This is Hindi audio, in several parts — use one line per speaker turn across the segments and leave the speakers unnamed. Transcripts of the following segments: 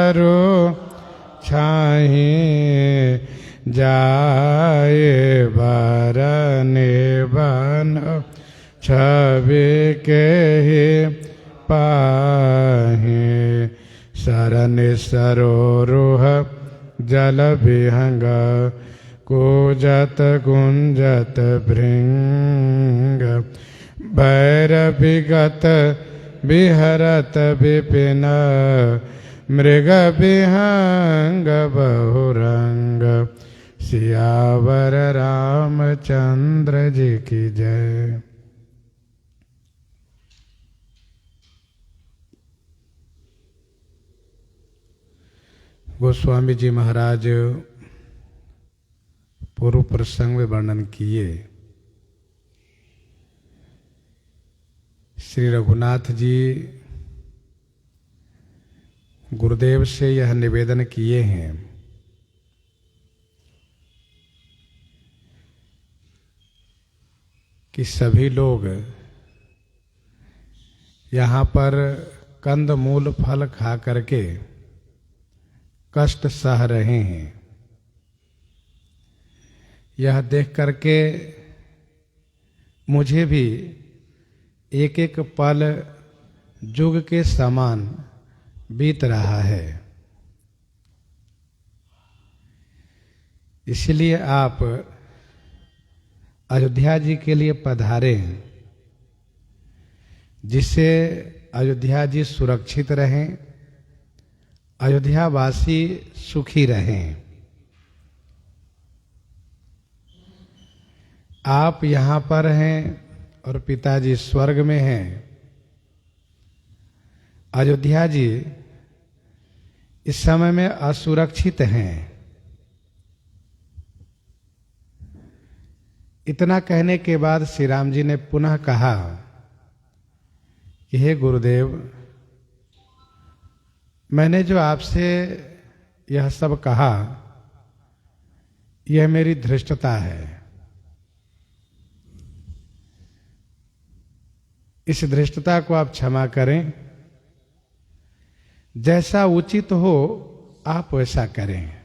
चारो छाही जाए बरने बन छवि के ही पाही शरण सरोरुह जल विहंग कूजत गुंजत भृंग भैर विगत विहरत विपिन मृग विहंग बहुरंग सियावर रामचंद्र जी की जय। गोस्वामी जी महाराज पूर्व प्रसंग में वर्णन किए। श्री रघुनाथ जी गुरुदेव से यह निवेदन किए हैं कि सभी लोग यहाँ पर कंद मूल फल खा करके कष्ट सह रहे हैं। यह देख करके मुझे भी एक एक पल जुग के समान बीत रहा है। इसलिए आप अयोध्या जी के लिए पधारे हैं, जिससे अयोध्या जी सुरक्षित रहें, अयोध्यावासी सुखी रहें। आप यहाँ पर हैं और पिताजी स्वर्ग में हैं। अयोध्या जी इस समय में असुरक्षित हैं। इतना कहने के बाद श्री राम जी ने पुनः कहा कि हे गुरुदेव, मैंने जो आपसे यह सब कहा, यह मेरी धृष्टता है। इस धृष्टता को आप क्षमा करें। जैसा उचित हो आप वैसा करें।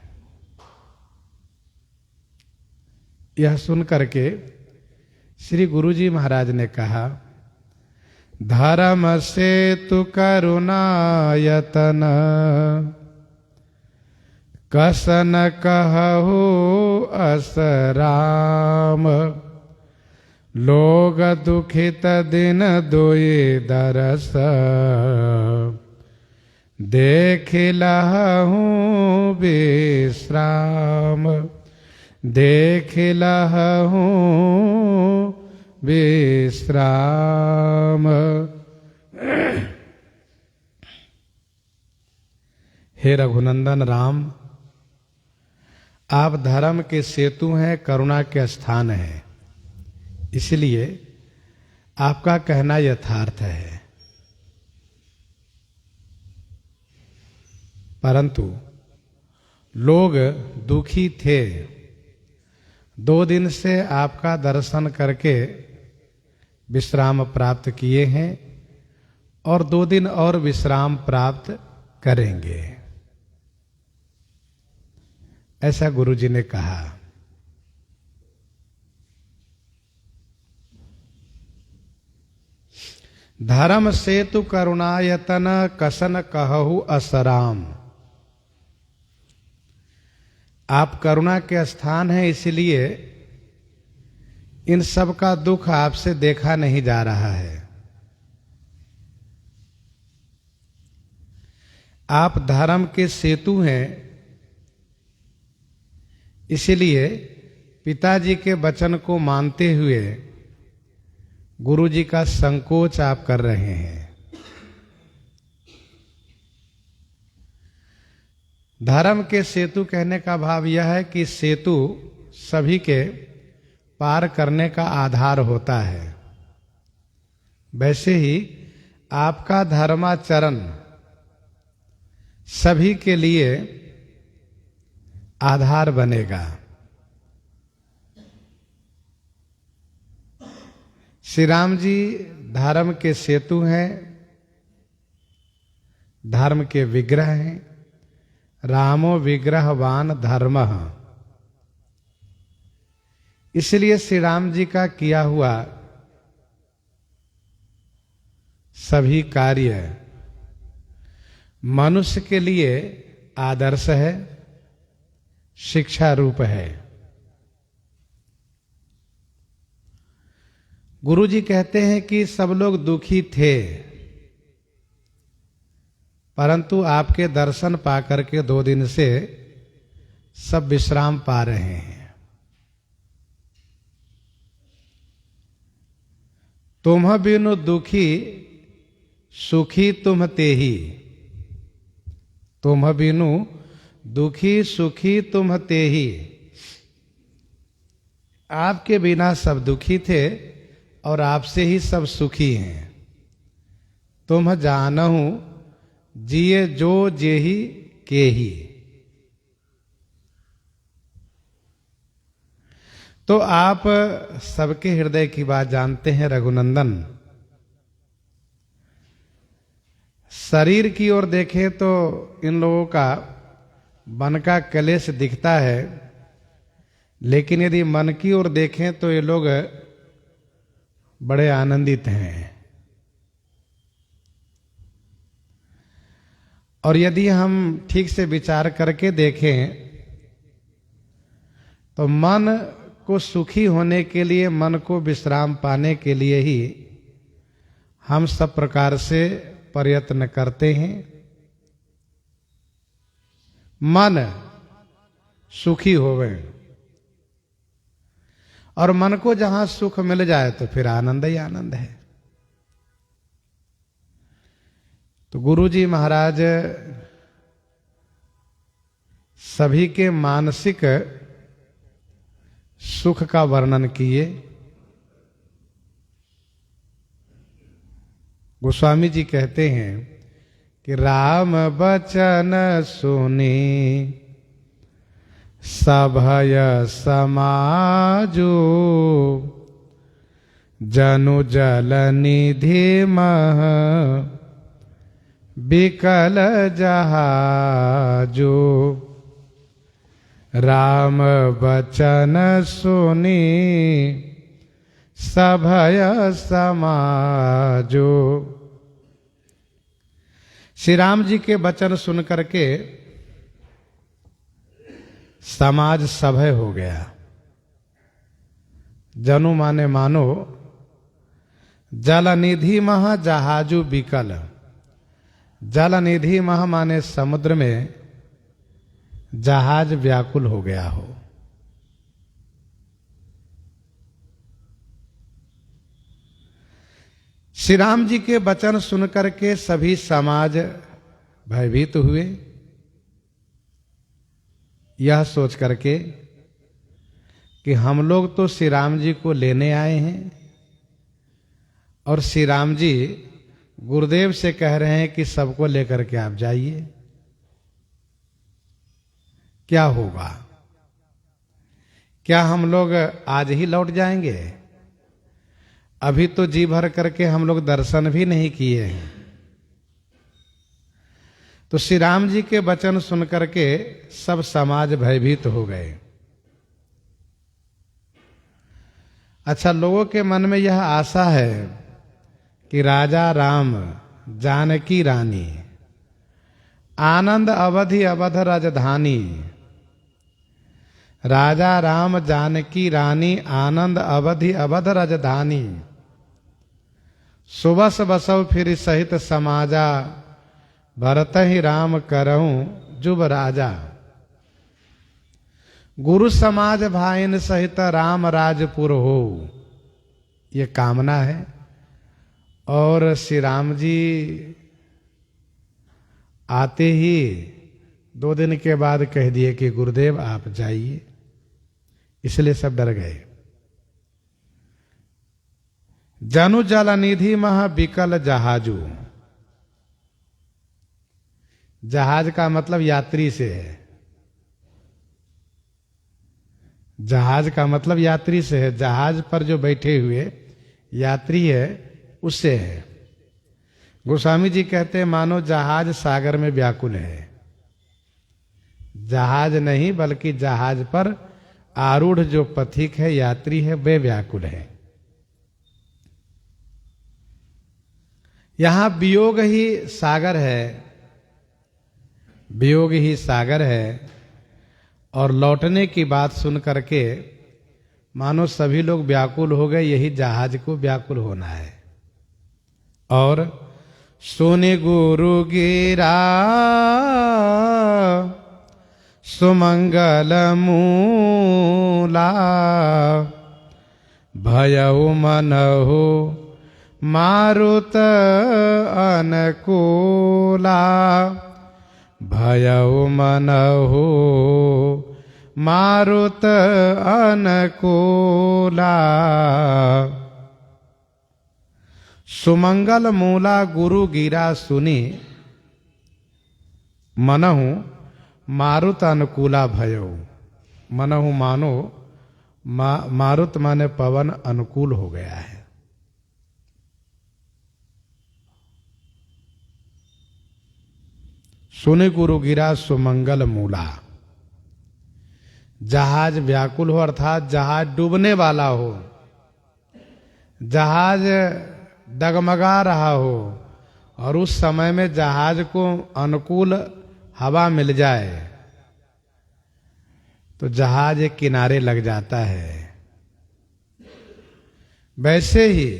यह सुन करके श्री गुरुजी महाराज ने कहा, धर्म से तु करुणायतन कसन कहु असराम लोग दुखित दिन दोई दरस देखिलहूँ विश्राम देखिलहूँ विश्राम। हे रघुनंदन राम, आप धर्म के सेतु हैं, करुणा के स्थान हैं, इसलिए आपका कहना यथार्थ है। परंतु लोग दुखी थे। 2 दिन से आपका दर्शन करके विश्राम प्राप्त किए हैं और 2 दिन और विश्राम प्राप्त करेंगे, ऐसा गुरुजी ने कहा। धर्म सेतु करुणायतन कसन कहु असराम। आप करुणा के स्थान हैं, इसलिए इन सब का दुख आपसे देखा नहीं जा रहा है। आप धर्म के सेतु हैं, इसलिए पिताजी के वचन को मानते हुए गुरुजी का संकोच आप कर रहे हैं। धर्म के सेतु कहने का भाव यह है कि सेतु सभी के पार करने का आधार होता है। वैसे ही आपका धर्माचरण सभी के लिए आधार बनेगा। श्री राम जी धर्म के सेतु हैं, धर्म के विग्रह हैं, रामो विग्रहवान धर्मः। इसलिए श्री राम जी का किया हुआ सभी कार्य मनुष्य के लिए आदर्श है, शिक्षा रूप है। गुरु जी कहते हैं कि सब लोग दुखी थे, परंतु आपके दर्शन पाकर के 2 दिन से सब विश्राम पा रहे हैं। तुम बिनु दुखी सुखी तुम तेहि, तुम बिनु दुखी सुखी तुम तेहि। आपके बिना सब दुखी थे और आपसे ही सब सुखी हैं। तुम जानहु जिए जो जेहि केहि। तो आप सबके हृदय की बात जानते हैं रघुनंदन। शरीर की ओर देखें तो इन लोगों का मन का कलेश दिखता है, लेकिन यदि मन की ओर देखें तो ये लोग बड़े आनंदित हैं। और यदि हम ठीक से विचार करके देखें तो मन को सुखी होने के लिए, मन को विश्राम पाने के लिए ही हम सब प्रकार से प्रयत्न करते हैं। मन सुखी होवे, और मन को जहां सुख मिल जाए तो फिर आनंद ही आनंद है। तो गुरु जी महाराज सभी के मानसिक सुख का वर्णन किए। गोस्वामी जी कहते हैं कि राम बचन सुनी सभय समाजो, जनु जल निधि मह बिकल जहाजो। राम बचन सुनी सभय समाजो। श्री राम जी के वचन सुन करके समाज सभय हो गया। जनु माने मानो, जल निधि मह जहाजु बिकल। जल निधि मह माने समुद्र में जहाज व्याकुल हो गया हो। श्री राम जी के वचन सुनकर के सभी समाज भयभीत हुए, यह सोच करके कि हम लोग तो श्री राम जी को लेने आए हैं और श्री राम जी गुरुदेव से कह रहे हैं कि सबको लेकर के आप जाइए, क्या होगा? क्या हम लोग आज ही लौट जाएंगे? अभी तो जी भर करके हम लोग दर्शन भी नहीं किए हैं। तो श्री राम जी के वचन सुन करके सब समाज भयभीत हो गए। अच्छा, लोगों के मन में यह आशा है कि राजा राम जानकी रानी, आनंद अवधि अवध राजधानी। राजा राम जानकी रानी, आनंद अवधि अवध राजधानी। सुबस बसव फिर सहित समाजा, भरत ही राम करऊं जुब राजा। गुरु समाज भाइन सहित राम राजपुर हो, ये कामना है। और श्री राम जी आते ही 2 दिन के बाद कह दिए कि गुरुदेव आप जाइए, इसलिए सब डर गए। जनु जल निधि मह बिकल जहाजू। जहाज का मतलब यात्री से है। जहाज का मतलब यात्री से है। जहाज पर जो बैठे हुए यात्री है उससे है। गोस्वामी जी कहते हैं मानो जहाज सागर में व्याकुल है। जहाज नहीं बल्कि जहाज पर आरूढ़ जो पथिक है, यात्री है, वे व्याकुल है। यहां वियोग ही सागर है, वियोग ही सागर है। और लौटने की बात सुन करके मानो सभी लोग व्याकुल हो गए, यही जहाज को व्याकुल होना है। और सुनि गुरु गिरा सुमंगल मूला, भयउ मनहु मारुत अनुकूला, भयउ मनहु मारुत अनुकूला। सुमंगल मूला गुरु गिरा सुनी, मनहु मारुत अनुकूला भयउ। मनहु मानो मारुत माने पवन अनुकूल हो गया है। सुने गुरु गिरा सुमंगल मूला, जहाज व्याकुल हो अर्थात जहाज डूबने वाला हो, जहाज डगमगा रहा हो और उस समय में जहाज को अनुकूल हवा मिल जाए तो जहाज एक किनारे लग जाता है। वैसे ही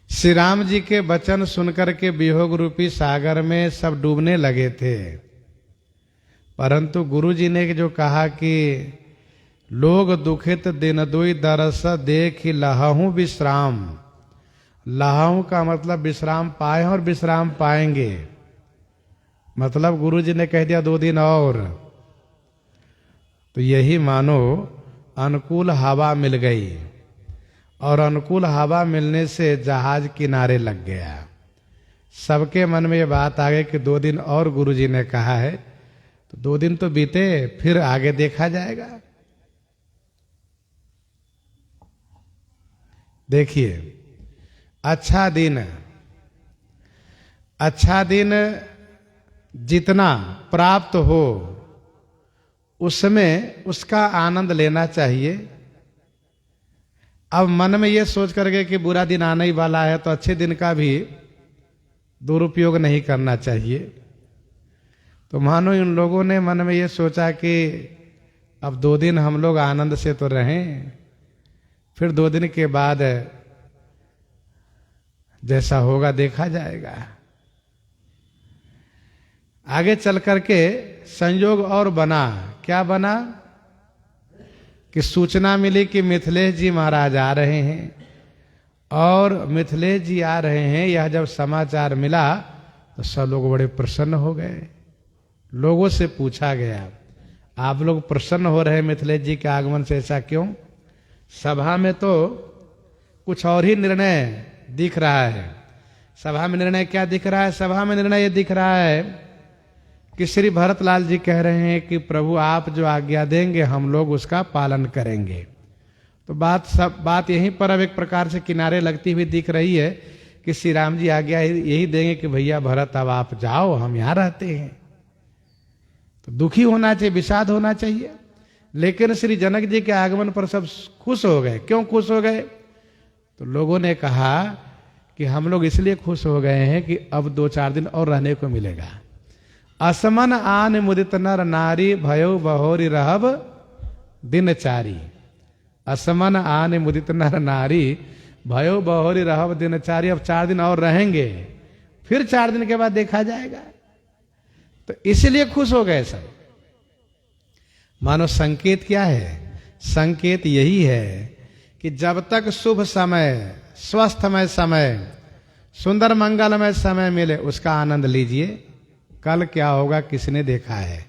श्री राम जी के वचन सुनकर के वियोग रूपी सागर में सब डूबने लगे थे, परंतु गुरु जी ने जो कहा कि लोग दुखित दिन दुई दरस देख लहहू विश्राम। लहहू का मतलब विश्राम पाए और विश्राम पाएंगे, मतलब गुरु जी ने कह दिया 2 दिन और, तो यही मानो अनुकूल हवा मिल गई और अनुकूल हवा मिलने से जहाज किनारे लग गया। सबके मन में ये बात आ गई कि 2 दिन और गुरु जी ने कहा है, तो 2 दिन तो बीते, फिर आगे देखा जाएगा। देखिए, अच्छा दिन जितना प्राप्त हो उसमें उसका आनंद लेना चाहिए। अब मन में ये सोच करके कि बुरा दिन आने ही वाला है तो अच्छे दिन का भी दुरुपयोग नहीं करना चाहिए। तो मानो इन लोगों ने मन में ये सोचा कि अब 2 दिन हम लोग आनंद से तो रहें, फिर 2 दिन के बाद जैसा होगा देखा जाएगा। आगे चल करके संयोग और बना, क्या बना कि सूचना मिली कि मिथिलेश जी महाराज आ रहे हैं और मिथिलेश जी आ रहे हैं। यह जब समाचार मिला तो सब लोग बड़े प्रसन्न हो गए। लोगों से पूछा गया, आप लोग प्रसन्न हो रहे मिथिलेश जी के आगमन से, ऐसा क्यों? सभा में तो कुछ और ही निर्णय दिख रहा है। सभा में निर्णय क्या दिख रहा है? सभा में निर्णय ये दिख रहा है कि श्री भरतलाल जी कह रहे हैं कि प्रभु आप जो आज्ञा देंगे हम लोग उसका पालन करेंगे। तो बात यहीं पर अब एक प्रकार से किनारे लगती हुई दिख रही है कि श्री राम जी आज्ञा यही देंगे कि भैया भरत अब आप जाओ, हम यहां रहते हैं। तो दुखी होना चाहिए, विषाद होना चाहिए। लेकिन श्री जनक जी के आगमन पर सब खुश हो गए। क्यों खुश हो गए? तो लोगों ने कहा कि हम लोग इसलिए खुश हो गए हैं कि अब 2-4 दिन और रहने को मिलेगा। असमन आन मुदित नर नारी भयो बहोरी रहब दिनचारी। असमन आन मुदित नर नारी भयो बहोरी रहब दिनचारी। अब 4 दिन और रहेंगे, फिर 4 दिन के बाद देखा जाएगा। तो इसलिए खुश हो गए सब। मानो संकेत क्या है? संकेत यही है कि जब तक शुभ समय, स्वस्थमय समय, सुंदर मंगलमय समय मिले उसका आनंद लीजिए। कल क्या होगा किसने देखा है?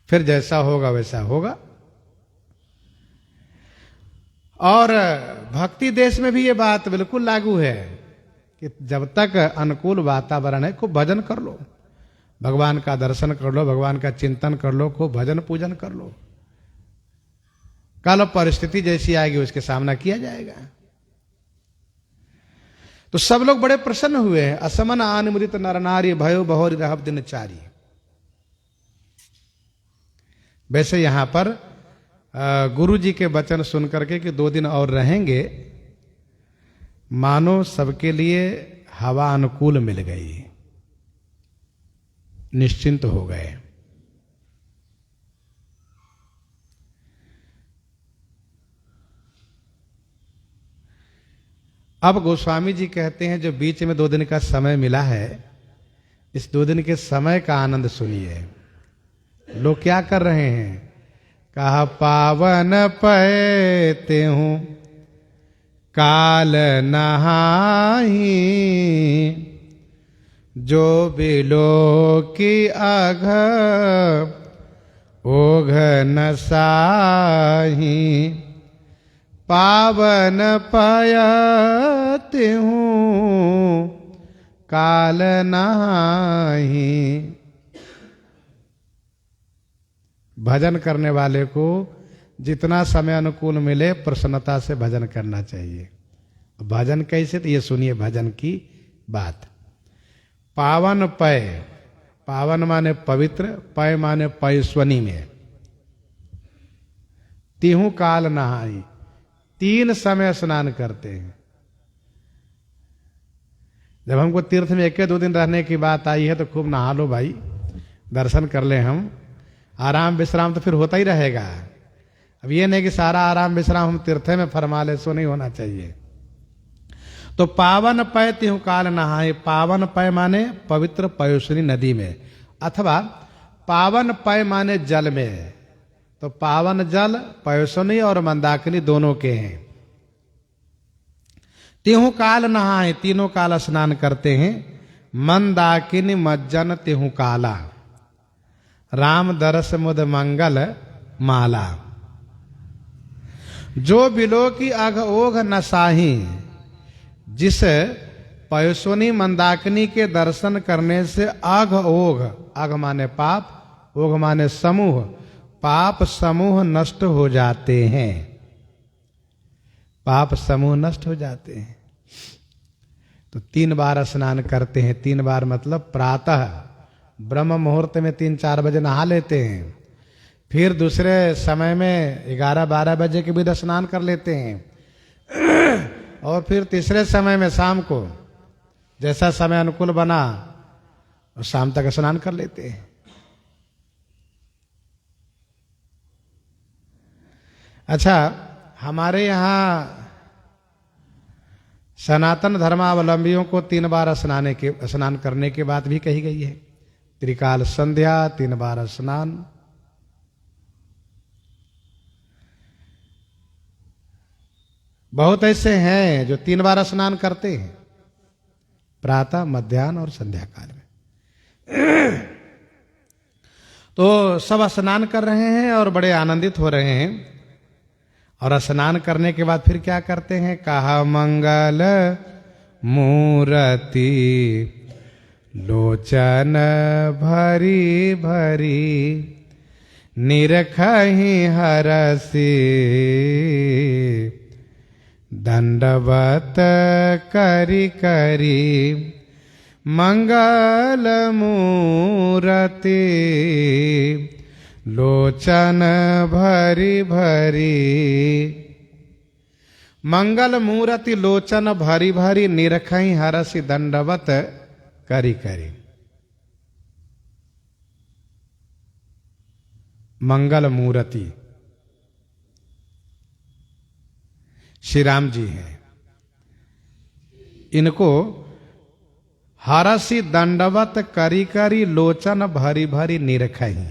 फिर जैसा होगा वैसा होगा। और भक्ति देश में भी ये बात बिल्कुल लागू है कि जब तक अनुकूल वातावरण है खूब भजन कर लो, भगवान का दर्शन कर लो, भगवान का चिंतन कर लो, खूब भजन पूजन कर लो। कल परिस्थिति जैसी आएगी उसके सामना किया जाएगा। तो सब लोग बड़े प्रसन्न हुए हैं। असमन आन मुदित नर नारी भयो बहोरी रहब दिनचारी। वैसे यहाँ पर गुरु जी के वचन सुन करके कि 2 दिन और रहेंगे, मानो सबके लिए हवा अनुकूल मिल गई, निश्चिंत हो गए। अब गोस्वामी जी कहते हैं जो बीच में 2 दिन का समय मिला है, इस 2 दिन के समय का आनंद सुनिए। लोग क्या कर रहे हैं? कहा पावन पैते हूं काल नहाही, जो बिलो की अघ ओघ नसाही, पावन पयते हूं काल नहाही। भजन करने वाले को जितना समय अनुकूल मिले प्रसन्नता से भजन करना चाहिए। भजन कैसे? तो ये सुनिए भजन की बात। पावन पय, पावन माने पवित्र, पय माने पयस्वनी में। तिहु काल नहाई, 3 समय स्नान करते हैं। जब हमको तीर्थ में 1-2 दिन रहने की बात आई है तो खूब नहा लो भाई, दर्शन कर ले हम। आराम विश्राम तो फिर होता ही रहेगा। अब ये नहीं कि सारा आराम विश्राम हम तीर्थ में फरमा ले, सो नहीं होना चाहिए। तो पावन पय तिहु काल नहाए, पावन पय माने पवित्र पयोसनी नदी में, अथवा पावन पय माने जल में। तो पावन जल पयोसनी और मंदाकिनी दोनों के हैं। तिहु काल नहाए, तीनों काल स्नान करते हैं। मंदाकिनी मज्जन तिहु काला, राम दरस मुद मंगल माला। जो बिलो की अघ ओघ नसाही, जिस पयोसनी मंदाकिनी के दर्शन करने से अघ ओघ, अघ माने पाप, ओघ माने समूह, पाप समूह नष्ट हो जाते हैं। पाप समूह नष्ट हो जाते हैं। तो 3 बार स्नान करते हैं। 3 बार मतलब प्रातः ब्रह्म मुहूर्त में 3-4 बजे नहा लेते हैं, फिर दूसरे समय में 11-12 बजे के बाद स्नान कर लेते हैं, और फिर तीसरे समय में शाम को जैसा समय अनुकूल बना और शाम तक स्नान कर लेते हैं। अच्छा, हमारे यहाँ सनातन धर्मावलंबियों को 3 बार स्नान करने की बात भी कही गई है। त्रिकाल संध्या, 3 बार स्नान। बहुत ऐसे हैं जो 3 बार स्नान करते हैं, प्रातः, मध्याह्न और संध्या काल में। तो सब स्नान कर रहे हैं और बड़े आनंदित हो रहे हैं। और स्नान करने के बाद फिर क्या करते हैं? कहा मंगल मूरति लोचन भरी भरी, निरखहि हरसि दंडवत करी करी, मंगल मूरति लोचन भरी भरी। मंगल मूरति लोचन भरी भरी, निरखहि हरसि दंडवत करी करी। मंगल मूर्ति श्री राम जी हैं। इनको हरसि दंडवत करी करी, लोचन भरी भरी निरखहि।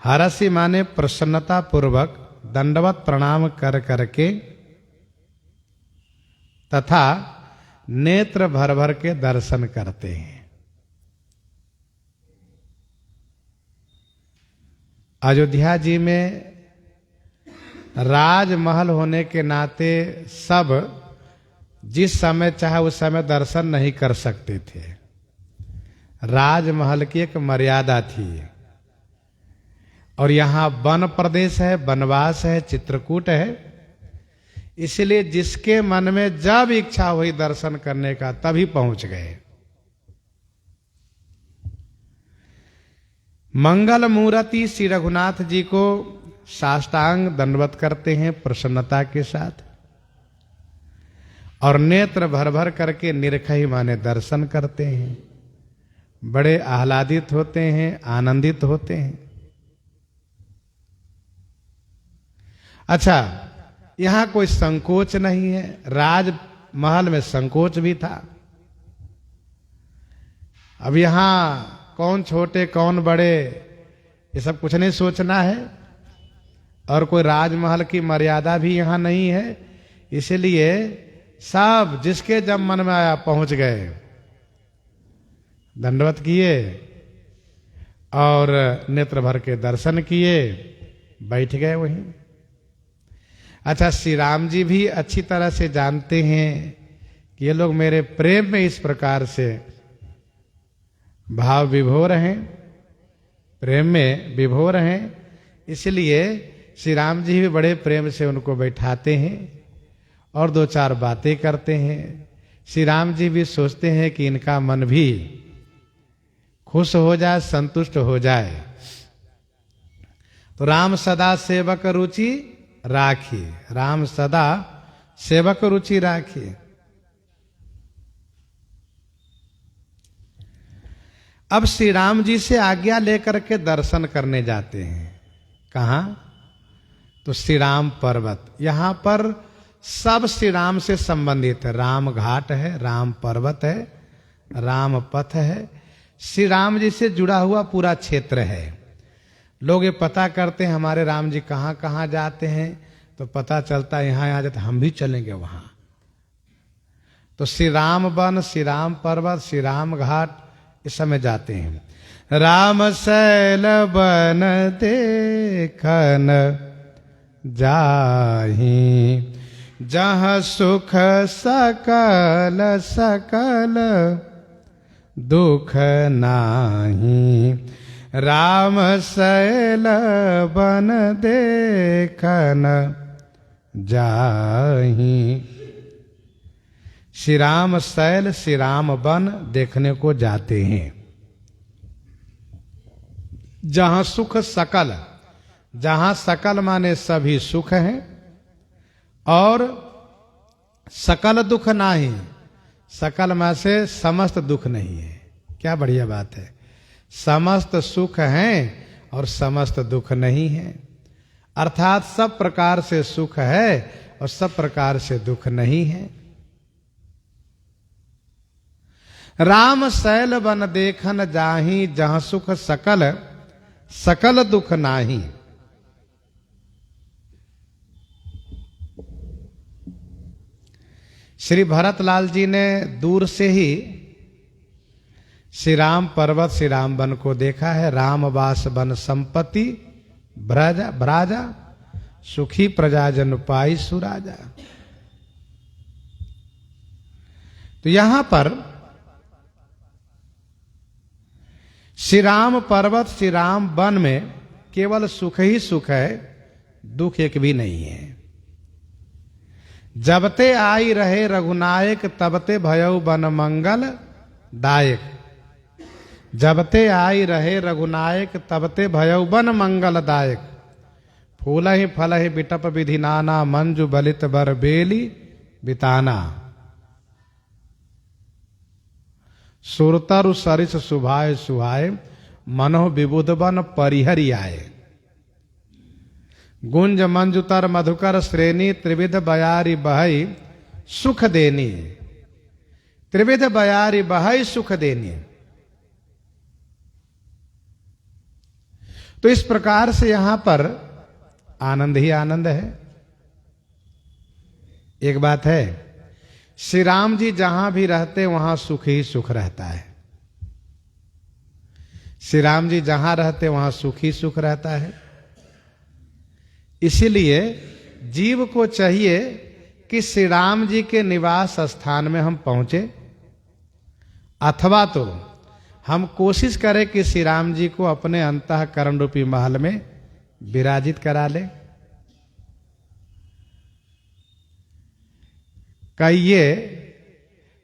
हरसि माने प्रसन्नता पूर्वक दंडवत प्रणाम कर करके तथा नेत्र भर भर के दर्शन करते हैं। अयोध्या जी में राजमहल होने के नाते सब जिस समय चाहे उस समय दर्शन नहीं कर सकते थे। राजमहल की एक मर्यादा थी। और यहाँ वन प्रदेश है, वनवास है, चित्रकूट है, इसलिए जिसके मन में जब इच्छा हुई दर्शन करने का, तभी पहुंच गए। मंगल मूर्ति श्री रघुनाथ जी को साष्टांग दंडवत करते हैं प्रसन्नता के साथ, और नेत्र भर भर करके निरखई माने दर्शन करते हैं, बड़े आह्लादित होते हैं, आनंदित होते हैं। अच्छा, यहां कोई संकोच नहीं है। राजमहल में संकोच भी था। अब यहां कौन छोटे कौन बड़े ये सब कुछ नहीं सोचना है, और कोई राजमहल की मर्यादा भी यहां नहीं है। इसलिए सब जिसके जब मन में आया पहुंच गए, दंडवत किए और नेत्र भर के दर्शन किए, बैठ गए वहीं। अच्छा, श्री राम जी भी अच्छी तरह से जानते हैं कि ये लोग मेरे प्रेम में इस प्रकार से भाव विभोर हैं, प्रेम में विभोर हैं, इसलिए श्री राम जी भी बड़े प्रेम से उनको बैठाते हैं और दो चार बातें करते हैं। श्री राम जी भी सोचते हैं कि इनका मन भी खुश हो जाए, संतुष्ट हो जाए। तो राम सदा सेवक रुचि राखी, राम सदा सेवक रुचि राखी। अब श्री राम जी से आज्ञा लेकर के दर्शन करने जाते हैं। कहां? तो श्री राम पर्वत। यहां पर सब श्री राम से संबंधित है। राम घाट है, राम पर्वत है, राम पथ है, श्री राम जी से जुड़ा हुआ पूरा क्षेत्र है। लोग ये पता करते हैं हमारे राम जी कहां कहां जाते हैं, तो पता चलता है यहां आ जाते हम भी चलेंगे वहां। तो श्री राम वन, श्री राम पर्वत, श्री राम घाट इस समय जाते हैं। राम शैल बन देखन जाहि, जहाँ सुख सकल सकल दुख नाही। राम शैल बन देखन जाहि। श्री राम शैल, श्री राम वन देखने को जाते हैं। जहां सुख सकल, जहां सकल माने सभी सुख हैं और सकल दुख नहीं। सकल में से समस्त दुख नहीं है। क्या बढ़िया बात है। समस्त सुख हैं और समस्त दुख नहीं है, अर्थात सब प्रकार से सुख है और सब प्रकार से दुख नहीं है। राम शैल बन देखन जाहि, जहां सुख सकल सकल दुख नाही। श्री भरतलाल जी ने दूर से ही श्री राम पर्वत, श्री राम वन को देखा है। रामवास वन संपत्ति ब्राजा, सुखी प्रजाजन पाई सुराजा। तो यहां पर श्री राम पर्वत, श्री राम वन में केवल सुख ही सुख है, दुख एक भी नहीं है। जबते आई रहे रघुनायक, तबते भयउ बन मंगल दायक। जबते आई रहे रघुनायक, तबते भयउ बन मंगल दायक। फूल ही फल ही बिटप विधि नाना, मंजु बलित बर बेली बिताना। सुरतरु सरिस सुभाए सुहाए, मनो विबुध बन परिहरि आए। गुंज मंजुतर मधुकर श्रेणी, त्रिविध बयारी बहई सुख देनी। त्रिविध बयारी बहई सुख देनी। तो इस प्रकार से यहां पर आनंद ही आनंद है। एक बात है, श्री राम जी जहां भी रहते वहां सुख ही सुख रहता है। श्री राम जी जहां रहते वहां सुख ही सुख रहता है। इसीलिए जीव को चाहिए कि श्री राम जी के निवास स्थान में हम पहुंचे, अथवा तो हम कोशिश करें कि श्री राम जी को अपने अंतःकरण रूपी महल में विराजित करा ले। कहिए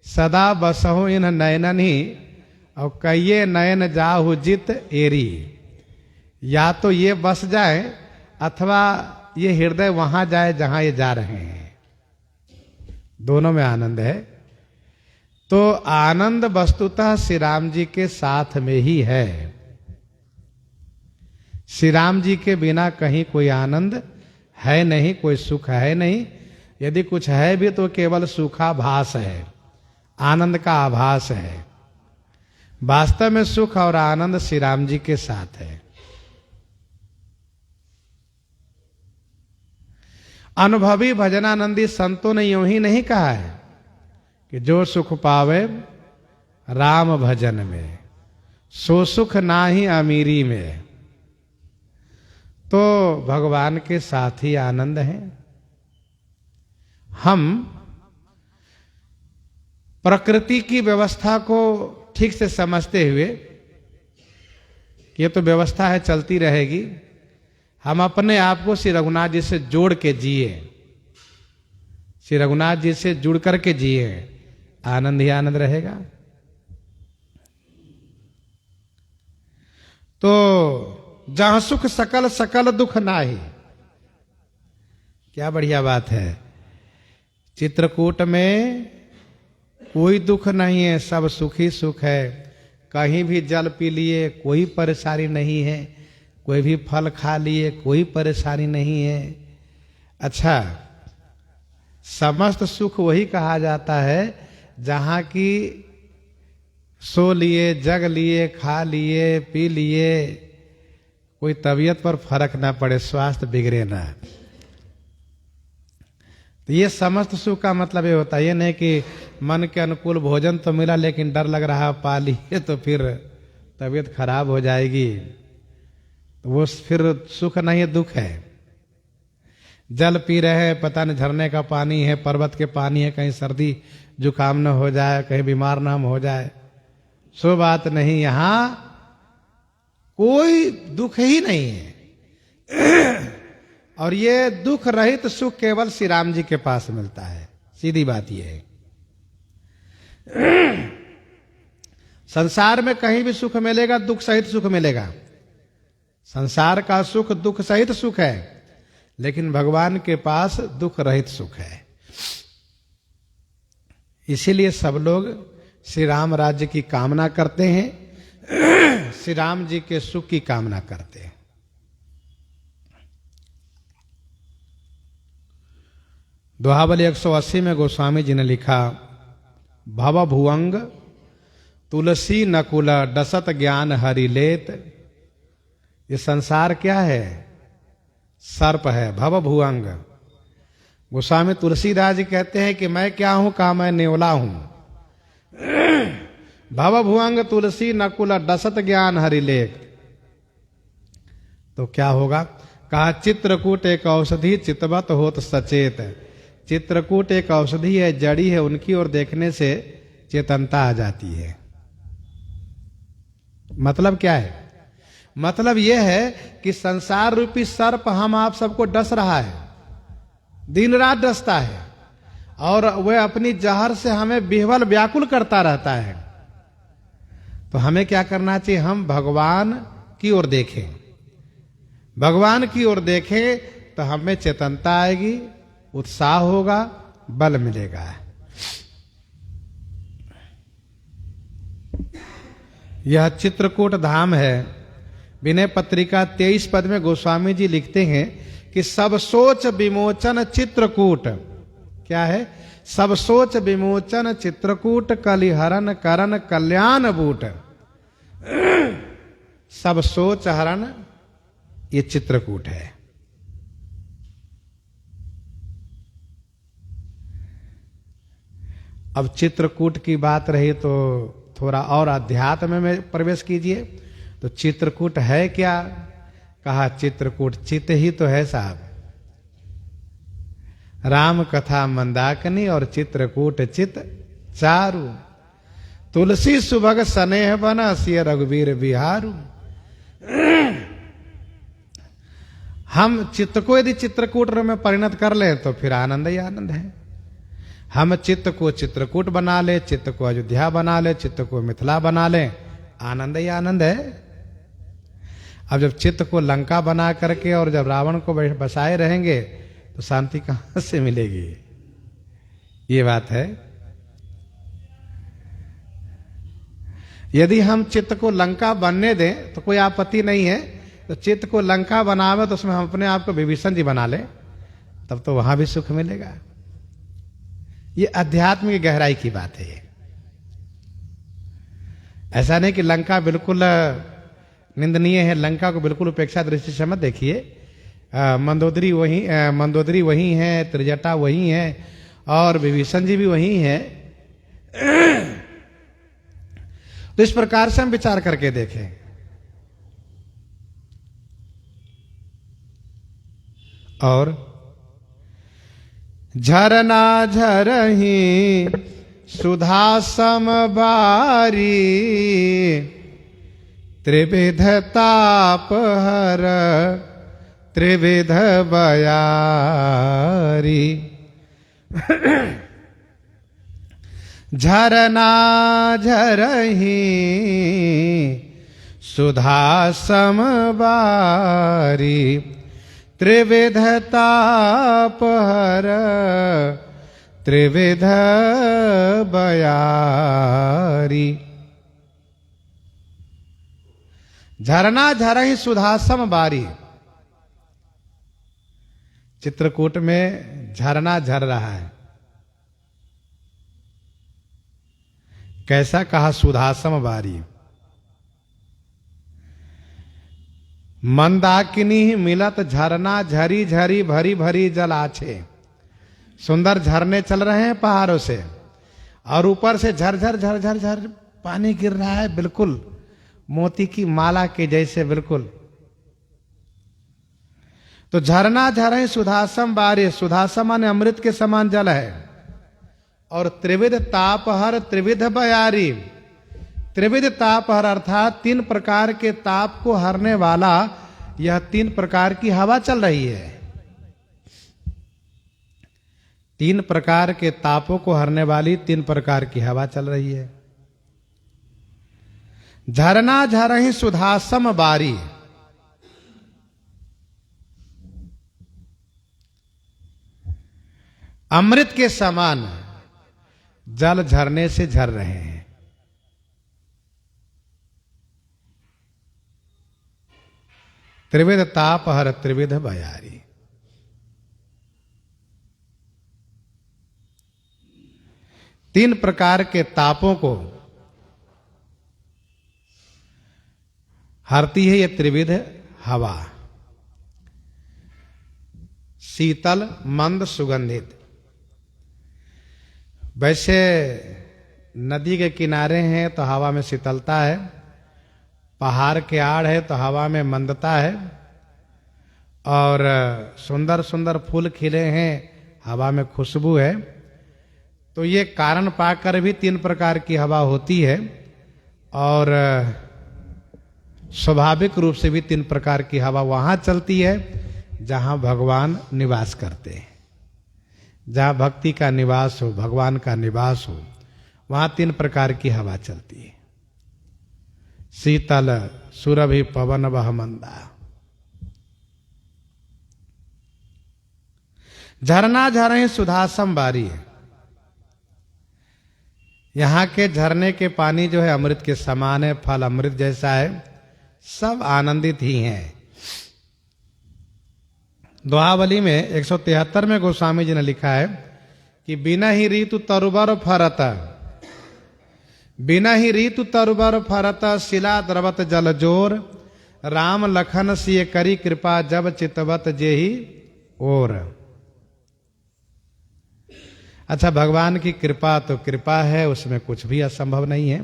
सदा बसहु इन नयनन ही, और कहिए नयन जाहु जित एरी। या तो ये बस जाए अथवा ये हृदय वहां जाए जहां ये जा रहे हैं। दोनों में आनंद है। तो आनंद वस्तुतः श्री राम जी के साथ में ही है। श्री राम जी के बिना कहीं कोई आनंद है नहीं, कोई सुख है नहीं। यदि कुछ है भी तो केवल सुखाभास है, आनंद का आभास है। वास्तव में सुख और आनंद श्री राम जी के साथ है। अनुभवी भजनानंदी संतों ने यूं ही नहीं कहा है कि जो सुख पावे राम भजन में, सो सुख नाही अमीरी में। तो भगवान के साथ ही आनंद है। हम प्रकृति की व्यवस्था को ठीक से समझते हुए, ये तो व्यवस्था है, चलती रहेगी, हम अपने आप को श्री रघुनाथ जी से जोड़ के जिए, श्री रघुनाथ जी से जुड़ करके जिए, आनंद ही आनंद रहेगा। तो जहां सुख सकल सकल दुख नाही, क्या बढ़िया बात है। चित्रकूट में कोई दुख नहीं है, सब सुख ही सुख है। कहीं भी जल पी लिए कोई परेशानी नहीं है, कोई भी फल खा लिए कोई परेशानी नहीं है। अच्छा, समस्त सुख वही कहा जाता है जहां की सो लिए, जग लिए, खा लिए, पी लिए, कोई तबीयत पर फर्क ना पड़े, स्वास्थ्य बिगड़े ना। तो ये समस्त सुख का मतलब ये होता है। ये नहीं कि मन के अनुकूल भोजन तो मिला लेकिन डर लग रहा पा लिए तो फिर तबीयत खराब हो जाएगी, तो वो फिर सुख नहीं है, दुख है। जल पी रहे हैं, पता नहीं झरने का पानी है, पर्वत के पानी है, कहीं सर्दी जुकाम न हो जाए, कहीं बीमार न हम हो जाए, सो बात नहीं। यहां कोई दुख ही नहीं है। और ये दुख रहित सुख केवल श्री राम जी के पास मिलता है। सीधी बात ये है। संसार में कहीं भी सुख मिलेगा, दुख सहित सुख मिलेगा। संसार का सुख दुख सहित सुख है, लेकिन भगवान के पास दुख रहित सुख है। इसीलिए सब लोग श्री राम राज्य की कामना करते हैं, श्री राम जी के सुख की कामना करते हैं। दोहावली 180 में गोस्वामी जी ने लिखा, भव भुवंग तुलसी नकुल डसत ज्ञान हरि लेत। ये संसार क्या है? सर्प है, भव भुवंग। गोस्वामी तुलसीदास जी कहते हैं कि मैं क्या हूं? कहा मैं नेवला हूं। भव भुवंग तुलसी नकुल डसत ज्ञान हरि लेत। तो क्या होगा? कहा चित्रकूट एक औषधि चितवत होत सचेत। चित्रकूट एक औषधि है, जड़ी है, उनकी ओर देखने से चेतनता आ जाती है। मतलब क्या है? मतलब यह है कि संसार रूपी सर्प हम आप सबको डस रहा है, दिन रात डसता है, और वह अपनी जहर से हमें विह्वल व्याकुल करता रहता है। तो हमें क्या करना चाहिए? हम भगवान की ओर देखें। भगवान की ओर देखें तो हमें चेतनता आएगी, उत्साह होगा, बल मिलेगा। यह चित्रकूट धाम है। विनय पत्रिका 23 पद में गोस्वामी जी लिखते हैं कि सब सोच विमोचन चित्रकूट। क्या है? सब सोच विमोचन चित्रकूट कलिहरण करण कल्याण बूट। सब सोच हरण ये चित्रकूट है। अब चित्रकूट की बात रही तो थोड़ा और अध्यात्म में प्रवेश कीजिए। तो चित्रकूट है क्या? कहा चित्रकूट चित्त ही तो है साहब। राम कथा मंदाकिनी और चित्रकूट चित चारु। तुलसी सुभग स्नेह बना सिय रघुवीर बिहारू। हम चित्त को यदि चित्रकूट में परिणत कर ले तो फिर आनंद ही आनंद है। हम चित्त को चित्रकूट बना ले, चित्त को अयोध्या बना ले, चित्त को मिथिला बना ले, आनंद ही आनंद है। अब जब चित्त को लंका बना करके और जब रावण को बसाए रहेंगे तो शांति कहां से मिलेगी? ये बात है। यदि हम चित्त को लंका बनने दें तो कोई आपत्ति नहीं है, तो चित्त को लंका बनावे तो उसमें हम अपने आप को विभीषण जी बना लें, तब तो वहां भी सुख मिलेगा। ये अध्यात्म की गहराई की बात है। ये ऐसा नहीं कि लंका बिल्कुल निंदनीय है, लंका को बिल्कुल उपेक्षा दृष्टि से मत देखिए। मंदोदरी वही है, त्रिजटा वही है और विभीषण जी भी वही है। तो इस प्रकार से हम विचार करके देखें। और झरना झरही सुधा समबारी, त्रिविध ताप हर त्रिविध बयारी। झरना झरही सुधा समबारी, त्रिविध ताप हर त्रिविध बयारी। झरना झरही सुधा समबारी। चित्रकूट में झरना झर रहा है। कैसा कहा? सुधा समबारी। मंदाकिनी मिलत झरना, झरी झरी भरी भरी जल आछे। सुंदर झरने चल रहे हैं पहाड़ों से और ऊपर से झरझर झरझर झर पानी गिर रहा है, बिल्कुल मोती की माला के जैसे, बिल्कुल। तो झरना झरही सुधासम बारी, सुधासम माने अमृत के समान जल है। और त्रिविध तापहर त्रिविध बयारी। त्रिविध तापहर अर्थात 3 प्रकार के ताप को हरने वाला यह 3 प्रकार की हवा चल रही है। 3 प्रकार के तापों को हरने वाली 3 प्रकार की हवा चल रही है। झरना झरही सुधासम बारी। अमृत के समान जल झरने से झर रहे हैं। त्रिविध ताप हर त्रिविध बयारी। तीन प्रकार के तापों को हरती है ये त्रिविध हवा। शीतल, मंद, सुगंधित। वैसे नदी के किनारे हैं तो हवा में शीतलता है, पहाड़ के आड़ है तो हवा में मंदता है, और सुंदर सुंदर फूल खिले हैं, हवा में खुशबू है। तो ये कारण पाकर भी 3 प्रकार की हवा होती है, और स्वाभाविक रूप से भी 3 प्रकार की हवा वहां चलती है जहां भगवान निवास करते हैं। जहां भक्ति का निवास हो, भगवान का निवास हो, वहां 3 प्रकार की हवा चलती है। शीतल, सुरभि, पवन वह मंदा। झरना झरही सुधासम बारी। यहां के झरने के पानी जो है अमृत के समान है, फल अमृत जैसा है, सब आनंदित ही हैं। दोहावली में 173 में गोस्वामी जी ने लिखा है कि बिना ही ऋतु तरुबर फरत, बिना ही ऋतु तरुबर फरत, शिला द्रवत जल जोर, राम लखन सिय करी कृपा, जब चितवत जेहि ओर। अच्छा, भगवान की कृपा तो कृपा है, उसमें कुछ भी असंभव नहीं है।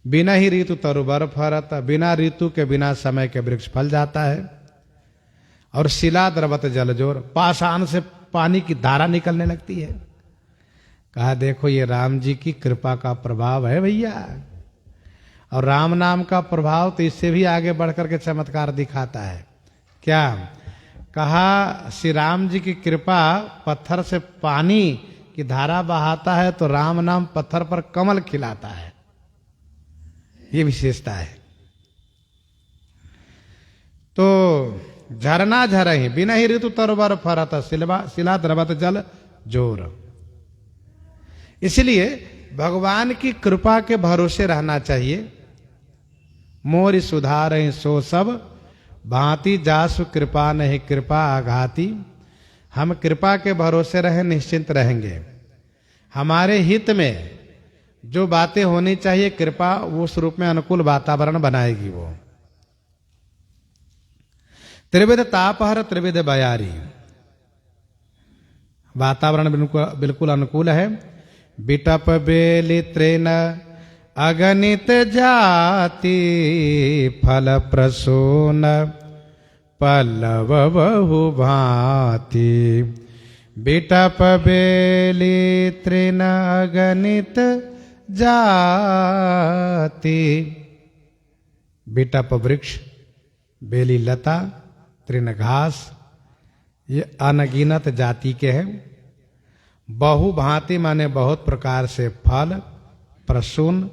बिना ही ऋतु तरुबर फरत, बिना ऋतु के बिना समय के वृक्ष फल जाता है। और शिला द्रवत जल जोर, पाषाण से पानी की धारा निकलने लगती है। कहा देखो ये राम जी की कृपा का प्रभाव है भैया। और राम नाम का प्रभाव तो इससे भी आगे बढ़कर के चमत्कार दिखाता है। क्या कहा? श्री राम जी की कृपा पत्थर से पानी की धारा बहाता है, तो राम नाम पत्थर पर कमल खिलाता है। ये विशेषता है। झरना झरही बिना ही ऋतु तरबर फरत शिला द्रवत जल जोर। इसलिए भगवान की कृपा के भरोसे रहना चाहिए। मोर सुधार सो सब भांति जासु कृपा नहीं कृपा आघाती। हम कृपा के भरोसे रहें, निश्चिंत रहेंगे। हमारे हित में जो बातें होनी चाहिए कृपा उस रूप में अनुकूल वातावरण बनाएगी वो। त्रिविध तापहर त्रिविध बयारी, वातावरण बिल्कुल अनुकूल है। बिटप बेली तृण अगणित जाति फल प्रसून पल्लव बहु भांति। बिटप बेली तृण अगणित जाति। बिटप वृक्ष, बेली लता, तृण घास, ये अनगिनत जाति के हैं। बहु भांति माने बहुत प्रकार से फल, प्रसून,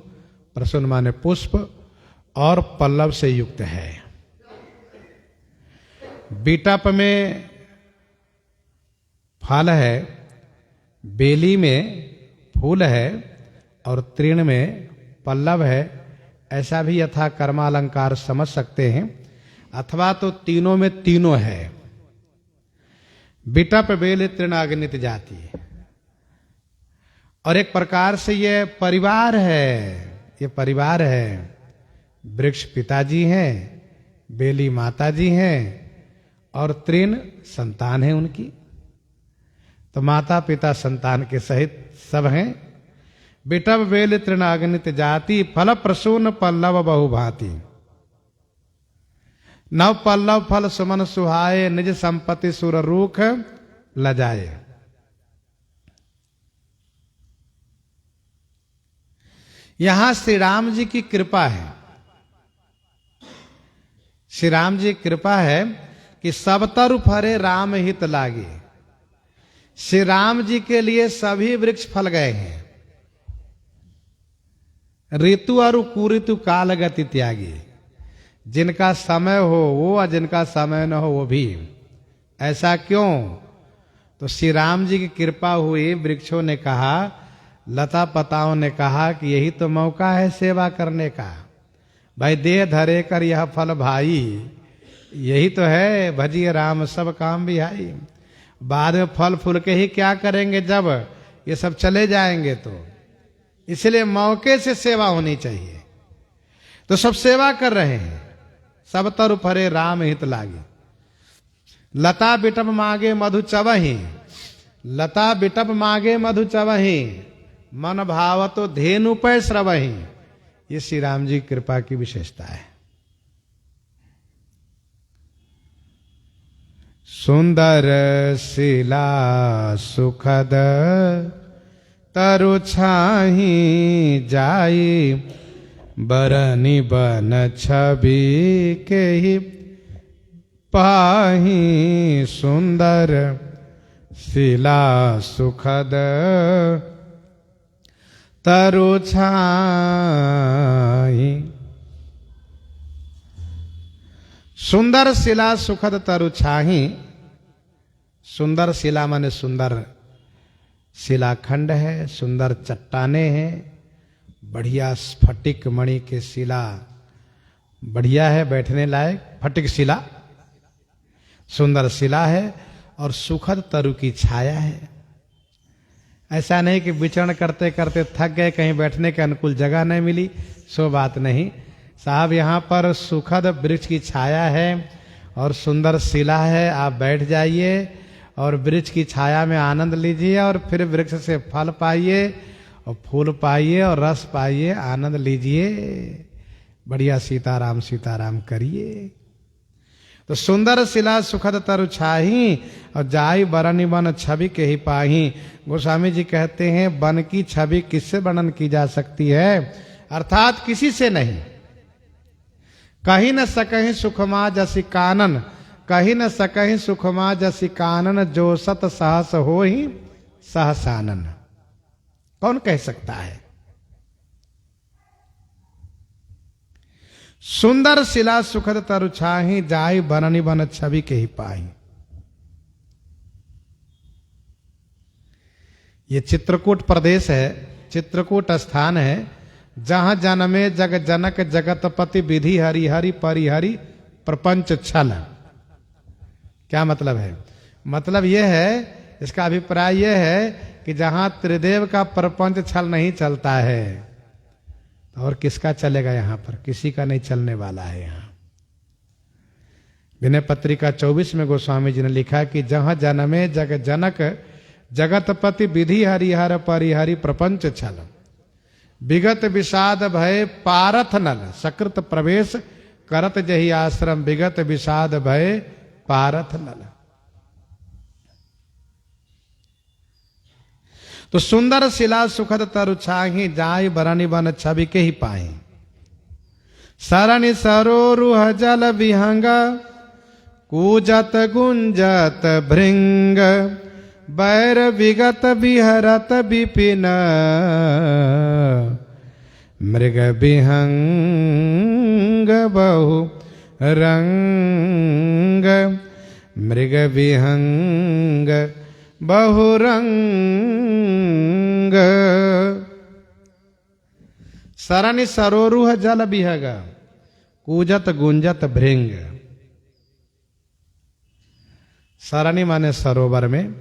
प्रसून माने पुष्प, और पल्लव से युक्त है। बिटप में फल है, बेली में फूल है और तृण में पल्लव है। ऐसा भी यथा कर्मालंकार समझ सकते हैं, अथवा तो तीनों में तीनों है। बिटप बेल तृण अगणित जाति, और एक प्रकार से ये परिवार है, ये परिवार है। वृक्ष पिताजी हैं, बेली माताजी हैं और तृण संतान है उनकी। तो माता पिता संतान के सहित सब हैं। बिटप बेल तृण अगणित जाति फल प्रसून पल्लव बहु भांति। नव पल्लव फल सुमन सुहाए निज संपत्ति सुर रूख लजाए। यहां श्री राम जी की कृपा है। श्री राम जी की कृपा है कि सब तरु फरे राम हित लागे। श्री राम जी के लिए सभी वृक्ष फल गए हैं। ऋतु और कुऋतु काल गति त्यागी। जिनका समय हो वो और जिनका समय न हो वो भी। ऐसा क्यों? तो श्री राम जी की कृपा हुई। वृक्षों ने कहा, लता पताओं ने कहा कि यही तो मौका है सेवा करने का। भाई देह धरे कर यह फल भाई, यही तो है भजिए राम सब काम भी आई। बाद में फल फूल के ही क्या करेंगे जब ये सब चले जाएंगे। तो इसलिए मौके से सेवा होनी चाहिए। तो सब सेवा कर रहे हैं। सब तरु फरे राम हित लागे। लता बिटप मागे मधु चवही। लता बिटप मागे मधु चवही। मन भाव तो धेनु पै श्रवही। ये श्री राम जी की कृपा की विशेषता है। सुंदर शिला सुखद तरु छाही जाई। बरनी बन छवि के ही पाही। सुंदर शिला सुखद तरु छाही। सुंदर शिला सुखद तरु छाही। सुंदर शिला माने सुंदर शिलाखंड है, सुंदर चट्टाने हैं, बढ़िया स्फटिक मणि के शिला, बढ़िया है बैठने लायक। फटिक शिला सुंदर शिला है और सुखद तरु की छाया है। ऐसा नहीं कि विचरण करते करते थक गए, कहीं बैठने के अनुकूल जगह नहीं मिली, सो बात नहीं साहब। यहाँ पर सुखद वृक्ष की छाया है और सुंदर शिला है। आप बैठ जाइए और वृक्ष की छाया में आनंद लीजिए और फिर वृक्ष से फल पाइए और फूल पाइए और रस पाइए, आनंद लीजिए, बढ़िया सीताराम सीताराम करिए। तो सुंदर शिला सुखद तरु छाही और जाई बरनी बन छवि के ही पाही। गोस्वामी जी कहते हैं वन की छवि किससे वर्णन की जा सकती है? अर्थात किसी से नहीं। कहीं न सकहीं सुखमा जसि कानन, कहीं न सकहीं सुखमा जसि कानन, जो सत सहस हो ही सहसानन। कौन कह सकता है? सुंदर शिला सुखद तरु छाही, जाई बननि बन छवि के ही पाही। ये चित्रकूट प्रदेश है, चित्रकूट स्थान है, जहां जन्मे जग जनक जगतपति विधि हरि हरि परिहरि प्रपंच छल। क्या मतलब है? मतलब यह है, इसका अभिप्राय यह है कि जहां त्रिदेव का प्रपंच छल नहीं चलता है, और किसका चलेगा यहां पर? किसी का नहीं चलने वाला है। यहां विनय पत्रिका 24 में गोस्वामी जी ने लिखा कि जहां जन्मे जग जनक जगतपति विधि हरिहर परिहरि प्रपंच छल, विगत विषाद भय पारथ नल, सकृत प्रवेश करत जहि आश्रम, विगत विषाद भय पारथ नल। तो सुंदर शिला सुखद तरु छाही, जाय बरनि बन छवि के ही पाही। सरनि सरोरुह जल विहंग, कूजत गुंजत भृंग, बैर विगत विहरत विपिन, मृग विहंग बहु रंग, मृग विहंग बहुरंग। सरनि सरोरुह जल विहग, कूजत गुंजत भृंग। सरनि माने सरोवर में,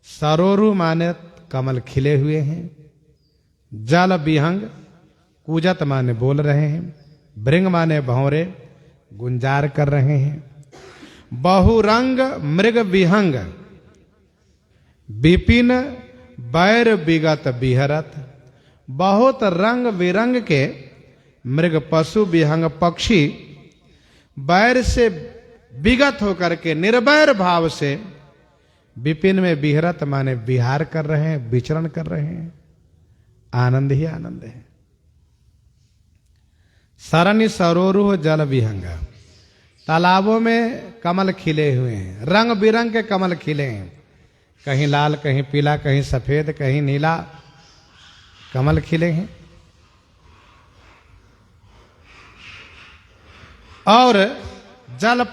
सरोरु माने कमल खिले हुए हैं, जल विहंग कूजत माने बोल रहे हैं, भृंग माने भौरे गुंजार कर रहे हैं, बहुरंग मृग विहंग, विपिन बैर विगत विहरत, बहुत रंग बिरंग के मृग पशु विहंग पक्षी बैर से विगत होकर के निर्वैर भाव से विपिन में विहरत माने विहार कर रहे हैं, विचरण कर रहे हैं। आनंद ही आनंद है। सरनि सरोरुह जल विहंग, तालाबों में कमल खिले हुए हैं, रंग बिरंग के कमल खिले हैं, कहीं लाल कहीं पीला कहीं सफेद कहीं नीला कमल खिले हैं। और जल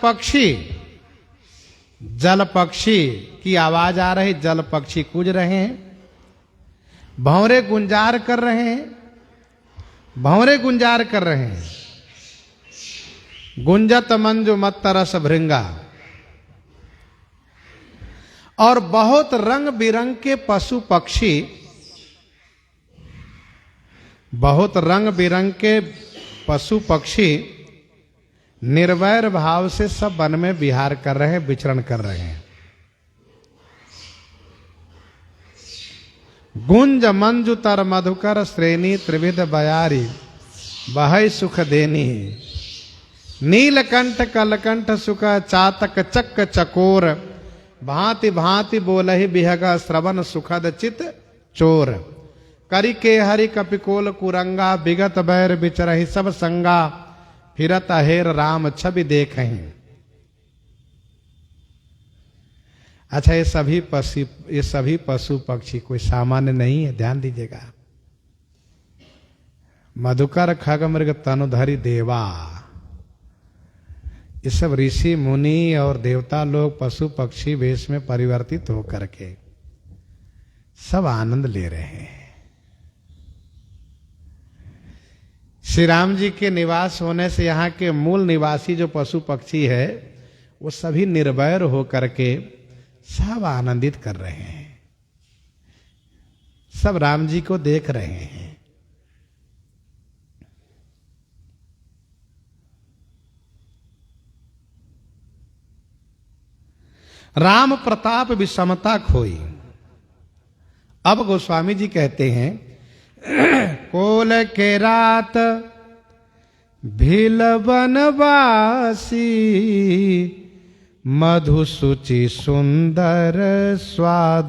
पक्षी की आवाज आ रही, जल पक्षी कूज रहे हैं, भंवरे गुंजार कर रहे हैं, भंवरे गुंजार कर रहे हैं। गुंजत मंजु मत्त रस भृंगा, और बहुत रंग बिरंग के पशु पक्षी, बहुत रंग बिरंग के पशु पक्षी निर्वैर भाव से सब वन में विहार कर रहे हैं, विचरण कर रहे हैं। गुंज मंजु तर मधुकर श्रेणी, त्रिविध बयारी बहै सुख देनी, नीलकंठ कलकंठ सुख चातक चक्क चकोर, भांति भांति बोलहि बिहगा श्रवण सुखद चित चोर, करी के हरि कपिकोल कुरंगा, विगत बैर बिचरहि सब संगा, फिरत हेर राम छवि देखहि। अच्छा, ये सभी पशु पक्षी कोई सामान्य नहीं है, ध्यान दीजिएगा। मधुकर खग मृग तनुधरि देवा, ये सब ऋषि मुनि और देवता लोग पशु पक्षी वेश में परिवर्तित होकर के सब आनंद ले रहे हैं। श्री राम जी के निवास होने से यहाँ के मूल निवासी जो पशु पक्षी है वो सभी निर्भय होकर के सब आनंदित कर रहे हैं, सब राम जी को देख रहे हैं। राम प्रताप विषमता खोई। अब गोस्वामी जी कहते हैं, कोल के रात भील बनवासी, मधु सुचि सुंदर स्वाद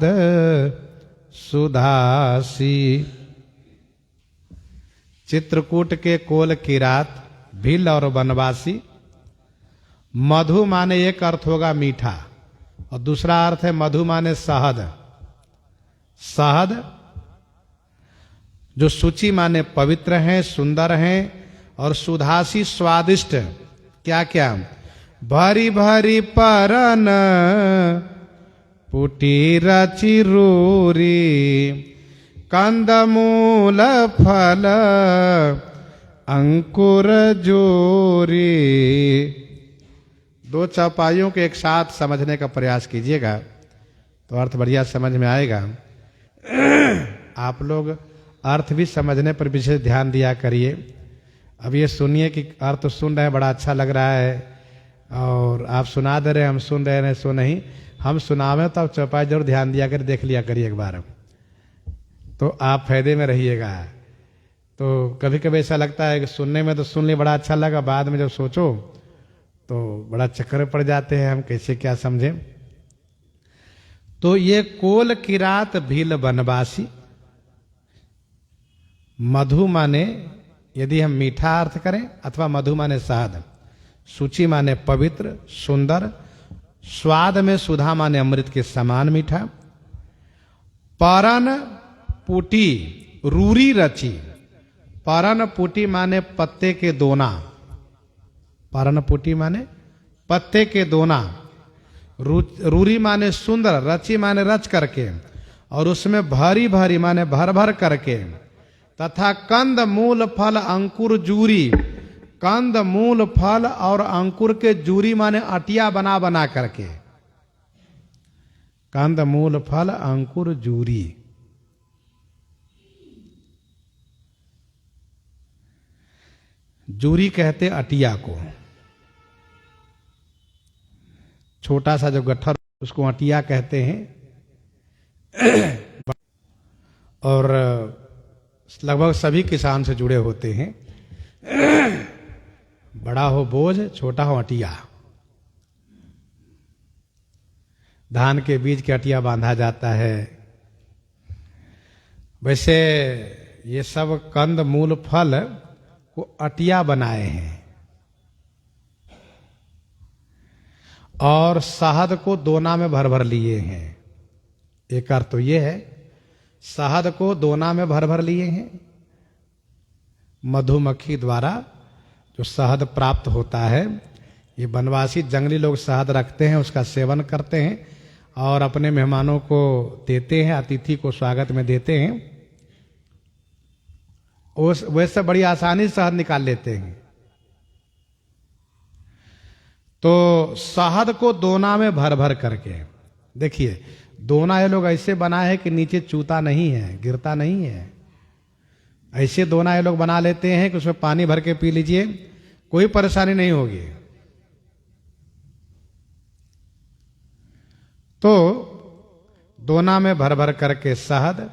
सुधासी। चित्रकूट के कोल की रात, भील और बनवासी। मधु माने एक अर्थ होगा मीठा, और दूसरा अर्थ है मधु माने शहद। शहद जो सूची माने पवित्र हैं, सुंदर हैं, और सुधासी स्वादिष्ट। क्या क्या? भरी भरी परन पुटी रचि रूरी, कंदमूल फल अंकुर जोरी। दो चौपाइयों के एक साथ समझने का प्रयास कीजिएगा तो अर्थ बढ़िया समझ में आएगा। आप लोग अर्थ भी समझने पर विशेष ध्यान दिया करिए। अब ये सुनिए कि अर्थ सुन रहे हैं, बड़ा अच्छा लग रहा है, और आप सुना दे रहे हैं, हम सुन रहे हैं, सो नहीं। हम सुनावे तो आप चौपाई जरूर ध्यान दिया कर, देख लिया करिए एक बार, तो आप फायदे में रहिएगा। तो कभी कभी ऐसा लगता है कि सुनने में तो सुन लिए, बड़ा अच्छा लगा, बाद में जब सोचो तो बड़ा चक्कर पड़ जाते हैं, हम कैसे क्या समझें। तो ये कोल किरात भील बनवासी, मधु माने यदि हम मीठा अर्थ करें, अथवा मधु माने शहद, सूची माने पवित्र सुंदर, स्वाद में सुधा माने अमृत के समान मीठा, परन पुटी रूरी रची। परन पुटी माने पत्ते के दोना, परन पुटी माने पत्ते के दोना, रूरी माने सुंदर, रची माने रच करके, और उसमें भरी भरी माने भर भर करके, तथा कंद मूल फल अंकुर जूरी। कंद मूल फल और अंकुर के जूरी माने अटिया बना बना करके, कंद मूल फल अंकुर जूरी। जूरी कहते अटिया को, छोटा सा जो गट्ठर उसको अटिया कहते हैं। और लगभग सभी किसान से जुड़े होते हैं। बड़ा हो बोझ, छोटा हो अटिया। धान के बीज के अटिया बांधा जाता है। वैसे ये सब कंद मूल फल को अटिया बनाए हैं, और शहद को दोना में भर भर लिए हैं। एक अर्थ तो ये है, शहद को दोना में भर भर लिए हैं। मधुमक्खी द्वारा जो शहद प्राप्त होता है, ये बनवासी जंगली लोग शहद रखते हैं, उसका सेवन करते हैं और अपने मेहमानों को देते हैं, अतिथि को स्वागत में देते हैं। वैसे बड़ी आसानी से शहद निकाल लेते हैं। तो शहद को दोना में भर भर करके, देखिए दोना ये लोग ऐसे बनाए हैं कि नीचे चूता नहीं है, गिरता नहीं है। ऐसे दोना ये लोग बना लेते हैं कि उसमें पानी भर के पी लीजिए, कोई परेशानी नहीं होगी। तो दोना में भर भर करके शहद,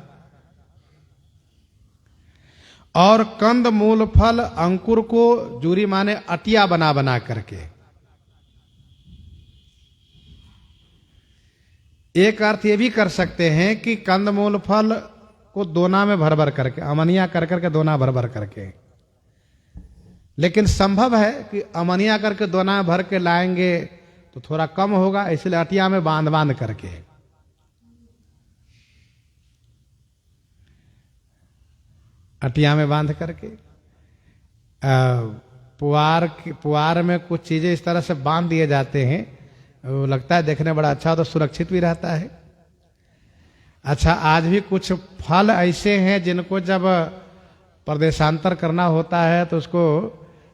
और कंद मूल फल अंकुर को जूरी माने अटिया बना बना करके। एक अर्थ ये भी कर सकते हैं कि कंद मूल फल को दोना में भर भर करके, अमनिया कर करके दोना भर भर करके। लेकिन संभव है कि अमनिया करके दोना में भर के लाएंगे तो थोड़ा कम होगा, इसलिए अटिया में बांध बांध करके। अटिया में बांध करके पुआर में कुछ चीजें इस तरह से बांध दिए जाते हैं, वो लगता है देखने बड़ा अच्छा, तो सुरक्षित भी रहता है। अच्छा, आज भी कुछ फल ऐसे हैं जिनको जब प्रदेशांतर करना होता है तो उसको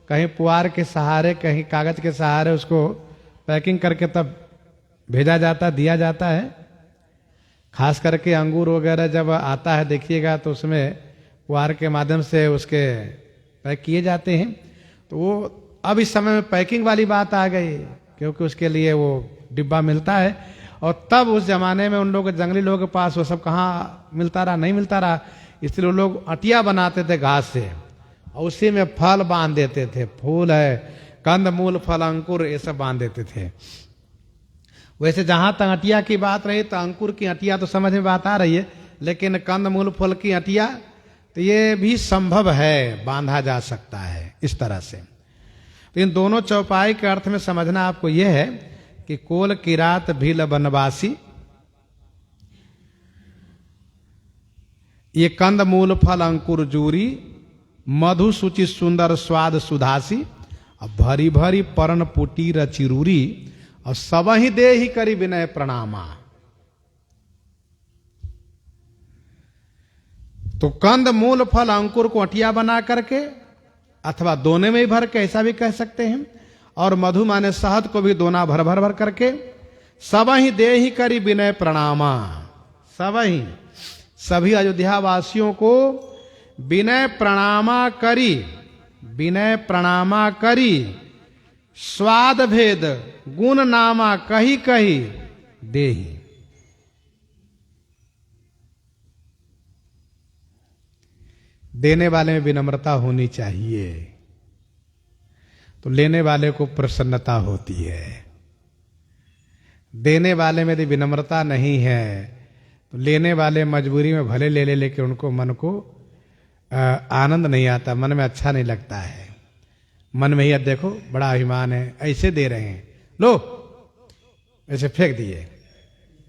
कहीं पुआर के सहारे, कहीं कागज के सहारे उसको पैकिंग करके तब भेजा जाता, दिया जाता है। खास करके अंगूर वगैरह जब आता है देखिएगा तो उसमें पुआर के माध्यम से उसके पैक किए जाते हैं। तो वो अब इस समय में पैकिंग वाली बात आ गई, क्योंकि उसके लिए वो डिब्बा मिलता है। और तब उस जमाने में उन लोग जंगली लोगों के पास वो सब कहाँ मिलता रहा, नहीं मिलता रहा, इसलिए वो लोग अटिया बनाते थे घास से, और उसी में फल बांध देते थे। फूल है, कंद मूल फल अंकुर, ये सब बांध देते थे। वैसे जहां तक अटिया की बात रही तो अंकुर की अटिया तो समझ में बात आ रही है, लेकिन कंद मूल फल की अटिया तो ये भी संभव है, बांधा जा सकता है इस तरह से। तो इन दोनों चौपाई के अर्थ में समझना आपको यह है कि कोल किरात भील बनवासी, ये कंद मूल फल अंकुर जूरी, मधु सुचि सुंदर स्वाद सुधासी, और भरी भरी परण पुटी रचिरूरी, और सबहि दे ही करी विनय प्रणामा। तो कंद मूल फल अंकुर को अटिया बना करके, अथवा दोने में ही भर के, ऐसा भी कह सकते हैं। और मधु माने शहद को भी दोना भर भर भर करके, सबहि दे ही करी विनय प्रणामा। सबहि, सभी अयोध्या वासियों को विनय प्रणामा करी, विनय प्रणामा करी, स्वाद भेद गुण नामा कही कही देहि। देने वाले में विनम्रता होनी चाहिए, तो लेने वाले को प्रसन्नता होती है। देने वाले में यदि विनम्रता नहीं है तो लेने वाले मजबूरी में भले ले ले, लेकिन उनको मन को आनंद नहीं आता, मन में अच्छा नहीं लगता है। मन में ही देखो बड़ा अभिमान है, ऐसे दे रहे हैं, लो, ऐसे फेंक दिए,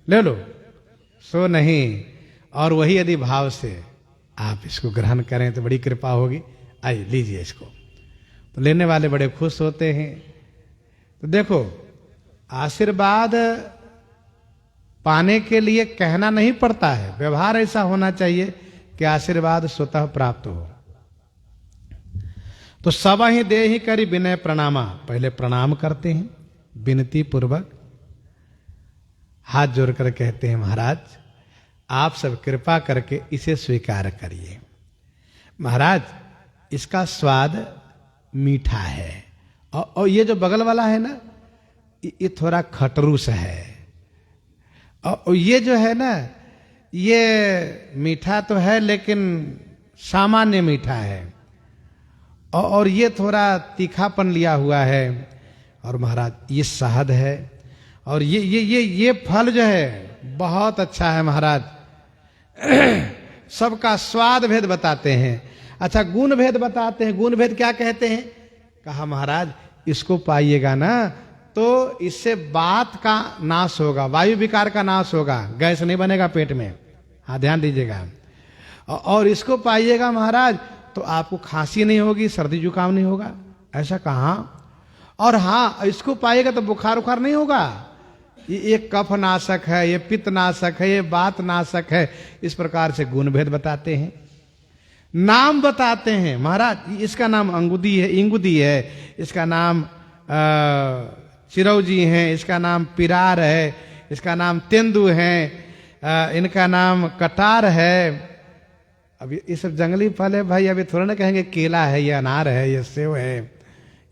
ले लो, सो नहीं। और वही यदि भाव से आप इसको ग्रहण करें तो बड़ी कृपा होगी, आइए लीजिए इसको, तो लेने वाले बड़े खुश होते हैं। तो देखो, आशीर्वाद पाने के लिए कहना नहीं पड़ता है, व्यवहार ऐसा होना चाहिए कि आशीर्वाद स्वतः प्राप्त हो। तो सबहि दे ही करी विनय प्रणामा, पहले प्रणाम करते हैं विनती पूर्वक, हाथ जोड़कर कहते हैं महाराज आप सब कृपा करके इसे स्वीकार करिए। महाराज इसका स्वाद मीठा है, और ये जो बगल वाला है ना, ये थोड़ा खटरूस है, और ये जो है ना, ये मीठा तो है लेकिन सामान्य मीठा है, और ये थोड़ा तीखापन लिया हुआ है। और महाराज ये शहद है, और ये फल जो है बहुत अच्छा है महाराज। सबका स्वाद भेद बताते हैं। अच्छा, गुण भेद बताते हैं। गुण भेद क्या कहते हैं? कहा महाराज इसको पाइएगा ना तो इससे वात का नाश होगा, वायु विकार का नाश होगा, गैस नहीं बनेगा पेट में। हाँ ध्यान दीजिएगा। और इसको पाइएगा महाराज तो आपको खांसी नहीं होगी, सर्दी जुकाम नहीं होगा। ऐसा कहा। और हाँ, इसको पाइएगा तो बुखार उखार नहीं होगा। ये कफ नाशक है, ये पित्त नाशक है, ये वात नाशक है। इस प्रकार से गुण भेद बताते हैं। नाम बताते हैं महाराज, इसका नाम अंगुदी है, इंगुदी है, इसका नाम चिरौजी है, इसका नाम पिरार है, इसका नाम तेंदु है, इनका नाम कटार है। अब ये सब जंगली फल है भाई, अभी थोड़ा ना कहेंगे केला है, ये अनार है, ये सेव है,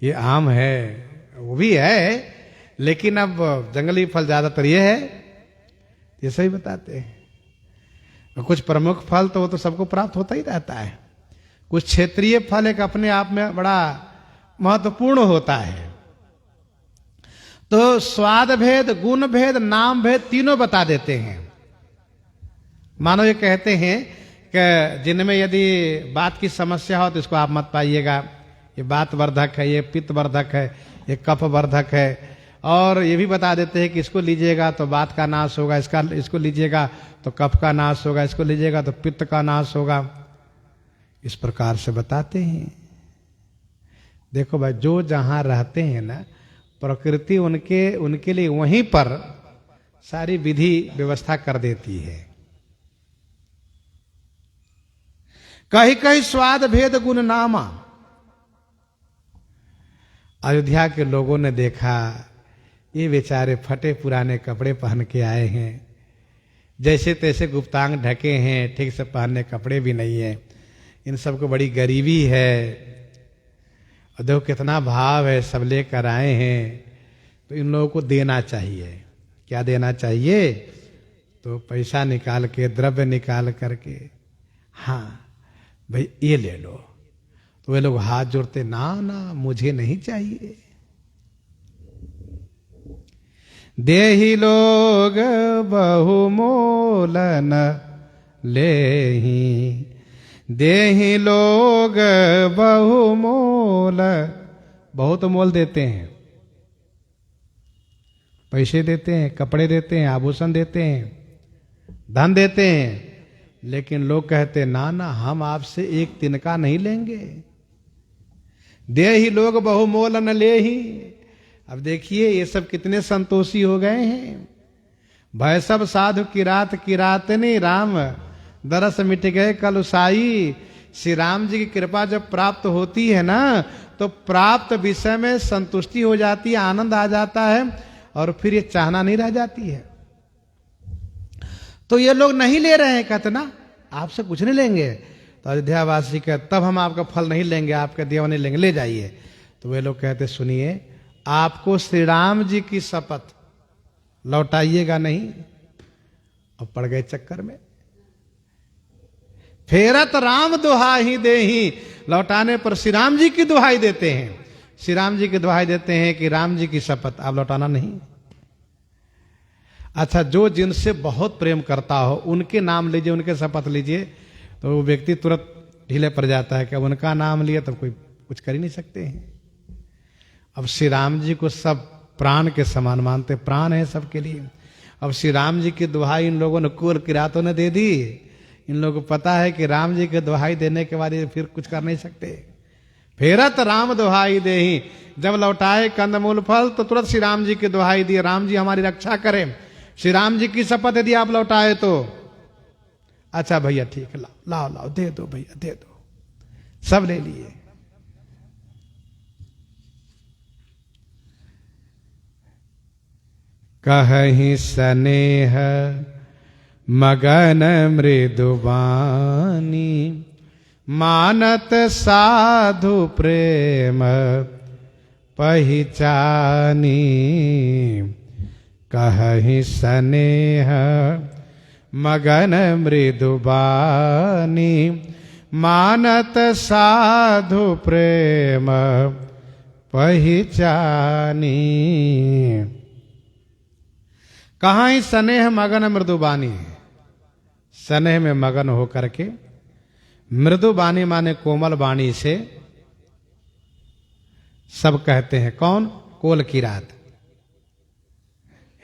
ये आम है। वो भी है लेकिन अब जंगली फल ज्यादातर ये है, ये सही बताते हैं। कुछ प्रमुख फल तो वो तो सबको प्राप्त होता ही रहता है। कुछ क्षेत्रीय फल एक अपने आप में बड़ा महत्वपूर्ण होता है। तो स्वाद भेद, गुण भेद, नाम भेद तीनों बता देते हैं। मानो ये कहते हैं कि जिनमें यदि बात की समस्या हो तो इसको आप मत पाइएगा, ये वात वर्धक है, ये पित्त वर्धक है, ये कफ वर्धक है। और ये भी बता देते हैं कि इसको लीजिएगा तो वात का नाश होगा, इसको लीजिएगा तो कफ का नाश होगा, इसको लीजिएगा तो पित्त का नाश होगा। इस प्रकार से बताते हैं। देखो भाई, जो जहां रहते हैं ना, प्रकृति उनके लिए वहीं पर सारी विधि व्यवस्था कर देती है। कहीं कहीं स्वाद भेद गुण नामा। अयोध्या के लोगों ने देखा ये बेचारे फटे पुराने कपड़े पहन के आए हैं, जैसे तैसे गुप्तांग ढके हैं, ठीक से पहनने कपड़े भी नहीं है, इन सबको बड़ी गरीबी है। और देखो कितना भाव है, सब लेकर आए हैं, तो इन लोगों को देना चाहिए। क्या देना चाहिए? तो पैसा निकाल के, द्रव्य निकाल करके, हाँ भाई ये ले लो। तो वे लोग हाथ जोड़ते, ना ना मुझे नहीं चाहिए। देहि लोग बहुमोलन लेहि, देहि लोग बहुमोल। बहुत मोल देते हैं, पैसे देते हैं, कपड़े देते हैं, आभूषण देते हैं, धन देते हैं, लेकिन लोग कहते ना ना, हम आपसे एक तिनका नहीं लेंगे, दे ही लोग बहुमोल न ले ही। अब देखिए ये सब कितने संतोषी हो गए हैं। भय सब साधु किरातनी राम दरस मिट गए कलुसाई। श्री राम जी की कृपा जब प्राप्त होती है ना, तो प्राप्त विषय में संतुष्टि हो जाती है, आनंद आ जाता है, और फिर ये चाहना नहीं रह जाती है। तो ये लोग नहीं ले रहे हैं, कहते ना आपसे कुछ नहीं लेंगे। तो अयोध्यावासी का तब हम आपका फल नहीं लेंगे, आपके देव नहीं लेंगे, ले जाइए। तो वे लोग कहते सुनिए, आपको श्री राम जी की शपथ, लौटाइएगा नहीं। और पड़ गए चक्कर में। फेरत राम दुहाई दे ही, लौटाने पर श्री राम जी की दुहाई देते हैं। श्री राम जी की दुहाई देते हैं कि राम जी की शपथ आप लौटाना नहीं। अच्छा, जो जिनसे बहुत प्रेम करता हो उनके नाम लीजिए, उनके शपथ लीजिए, तो वो व्यक्ति तुरंत ढीले पड़ जाता है कि अब उनका नाम लिया तो कोई कुछ कर ही नहीं सकते हैं। अब श्री राम जी को सब प्राण के समान मानते, प्राण है सबके लिए। अब श्री राम जी की दुहाई इन लोगों ने कुल किरातों ने दे दी। इन लोगों को पता है कि राम जी की दुहाई देने के बाद ये फिर कुछ कर नहीं सकते। फेरत राम दुहाई दे ही, जब लौटाए कंदमूल फल तो तुरंत श्री राम जी की दुहाई दी, राम जी हमारी रक्षा करें। श्री राम जी की शपथ यदि आप लौटाए तो अच्छा भैया ठीक है, लाओ लाओ दे दो भैया दे दो। सब ले लिए। कहीं स्नेह मगन मृदुबानी, मानत साधु प्रेम पहिचानी। कहीं स्नेह मगन मृदुबानी, मानत साधु प्रेम पहिचानी। कहाँ ही स्नेह मगन मृदुबानी, स्नेह में मगन होकर के, मृदुबानी माने कोमल वाणी से सब कहते हैं। कौन? कोल किरात।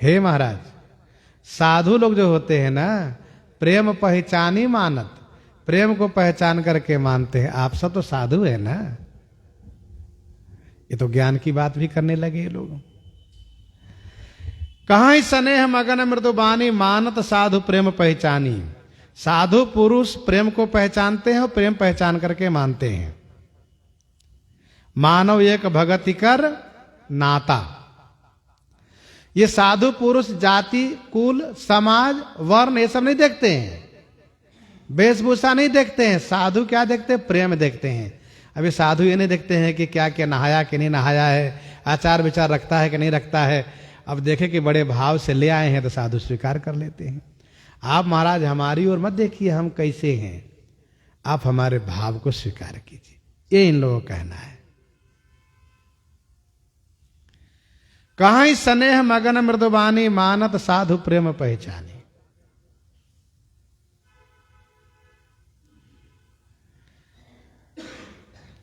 हे महाराज, साधु लोग जो होते हैं ना, प्रेम पहचानी मानत, प्रेम को पहचान करके मानते हैं। आप सब तो साधु है ना, ये तो ज्ञान की बात भी करने लगे ये लोग। कहाँ ही स्नेह मगन मृदुबानी, मानत साधु प्रेम पहचानी। साधु पुरुष प्रेम को पहचानते हैं और प्रेम पहचान करके मानते हैं। मानव एक भगति कर नाता। ये साधु पुरुष जाति कुल समाज वर्ण ये सब नहीं देखते हैं, वेशभूषा नहीं देखते हैं। साधु क्या देखते हैं? प्रेम देखते हैं। अभी साधु ये नहीं देखते हैं कि क्या क्या नहाया कि नहीं नहाया है, आचार विचार रखता है कि नहीं रखता है। अब देखे कि बड़े भाव से ले आए हैं तो साधु स्वीकार कर लेते हैं। आप महाराज हमारी ओर मत देखिए हम कैसे हैं, आप हमारे भाव को स्वीकार कीजिए, ये इन लोगों का कहना है। कहाँ ही स्नेह मगन मृदुबानी, मानत साधु प्रेम पहचानी।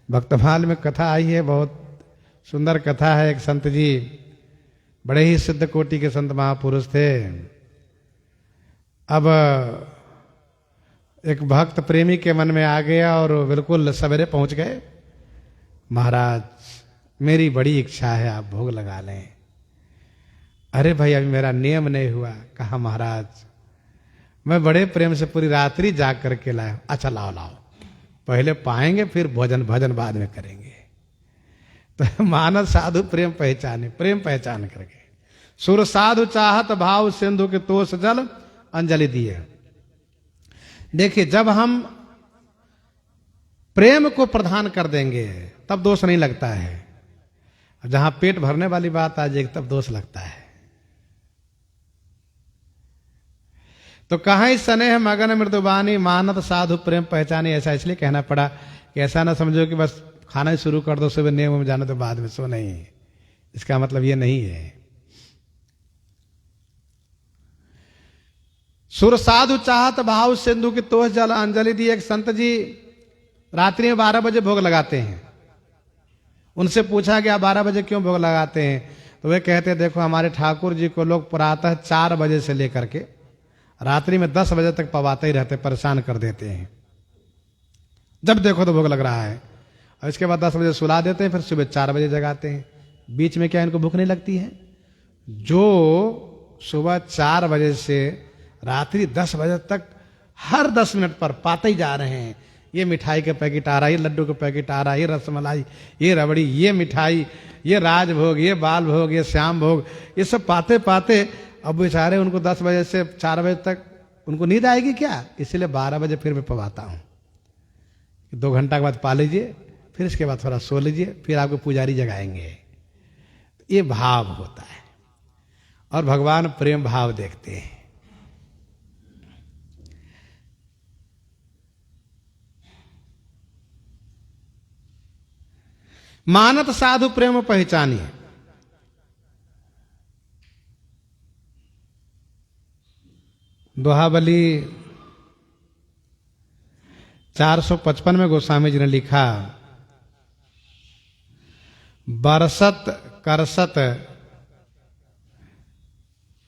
भक्तमाल में कथा आई है, बहुत सुंदर कथा है। एक संत जी, बड़े ही सिद्ध कोटि के संत महापुरुष थे। अब एक भक्त प्रेमी के मन में आ गया और बिल्कुल सवेरे पहुंच गए। महाराज मेरी बड़ी इच्छा है, आप भोग लगा लें। अरे भाई अभी मेरा नियम नहीं हुआ। कहा महाराज मैं बड़े प्रेम से पूरी रात्रि जाग करके लाया। अच्छा लाओ लाओ, पहले पाएंगे फिर भोजन भजन बाद में करेंगे। तो मानस साधु प्रेम पहचाने, प्रेम पहचान करके सुर साधु चाहत भाव सिंधु के तोष जल अंजलि दिए। देखिए जब हम प्रेम को प्रधान कर देंगे तब दोष नहीं लगता है, जहां पेट भरने वाली बात आ जाएगी तब दोष लगता है। तो कहाँ स्नेह मगन मृदुबानी, मानत साधु प्रेम पहचानी। ऐसा इसलिए कहना पड़ा कि ऐसा ना समझो कि बस खाना ही शुरू कर दो, सुबह नियम में जाने तो बाद में सो नहीं। इसका मतलब ये नहीं है। सुर साधु चाहत भाव सिंधु की तोष जल अंजलि दी। एक संत जी रात्रि में 12 बजे भोग लगाते हैं। उनसे पूछा कि आप 12 बजे क्यों भोग लगाते हैं? तो वे कहते देखो हमारे ठाकुर जी को लोग प्रातः 4 बजे से लेकर के रात्रि में 10 बजे तक पवाते ही रहते, परेशान कर देते हैं। जब देखो तो भूख लग रहा है, और इसके बाद 10 बजे सुला देते हैं, फिर सुबह 4 बजे जगाते हैं। बीच में क्या इनको भूख नहीं लगती है? जो सुबह 4 बजे से रात्रि 10 बजे तक हर 10 मिनट पर पाते ही जा रहे हैं, ये मिठाई के पैकेट आ रहा है, ये लड्डू के पैकेट आ रहा है, ये रसमलाई, ये रबड़ी, ये मिठाई, ये राजभोग, ये बाल भोग, ये श्याम भोग, ये सब पाते पाते अब बेचारे उनको 10 बजे से 4 बजे तक उनको नींद आएगी क्या? इसलिए 12 बजे फिर मैं पवाता हूँ। 2 घंटा के बाद पा लीजिए, फिर इसके बाद थोड़ा सो लीजिए, फिर आपको पुजारी जगाएंगे। ये भाव होता है, और भगवान प्रेम भाव देखते हैं। मानत साधु प्रेम पहचानिए। दोहाबली 455 में गोस्वामी जी ने लिखा, बरसत करसत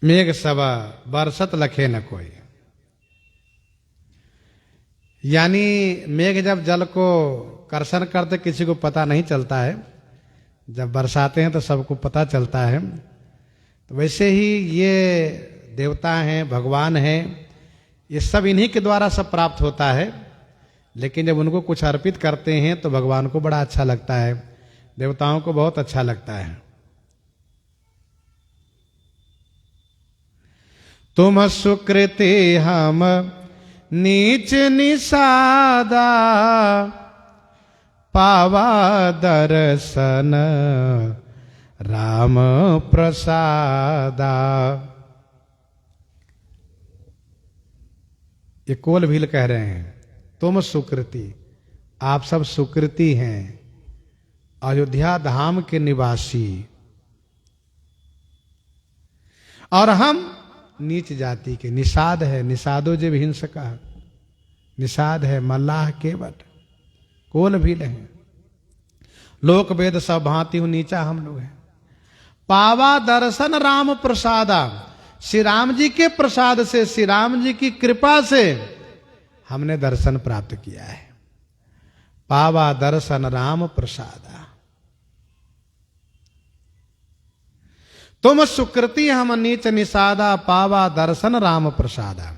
मेघ सबा, बरसत लखे न कोई। यानी मेघ जब जल को कर्षण करते किसी को पता नहीं चलता है, जब बरसाते हैं तो सबको पता चलता है। तो वैसे ही ये देवता हैं, भगवान हैं, ये सब इन्हीं के द्वारा सब प्राप्त होता है। लेकिन जब उनको कुछ अर्पित करते हैं तो भगवान को बड़ा अच्छा लगता है, देवताओं को बहुत अच्छा लगता है। तुम सुकृति हम नीच निषादा, पावा दर्शन राम प्रसादा। ये कोल भील कह रहे हैं, तुम सुकृति, आप सब सुकृति हैं, अयोध्या धाम के निवासी, और हम नीच जाति के। निषाद है, निषादो जे हिंसका, निषाद है मल्लाह केवट, कोल भील हैं। लोक वेद सब भांति हूं नीचा हम लोग हैं। पावा दर्शन राम प्रसादा, श्री राम जी के प्रसाद से, श्री राम जी की कृपा से हमने दर्शन प्राप्त किया है। पावा दर्शन राम प्रसादा। तुम सुकृति हम नीच निषादा, पावा दर्शन राम प्रसादा।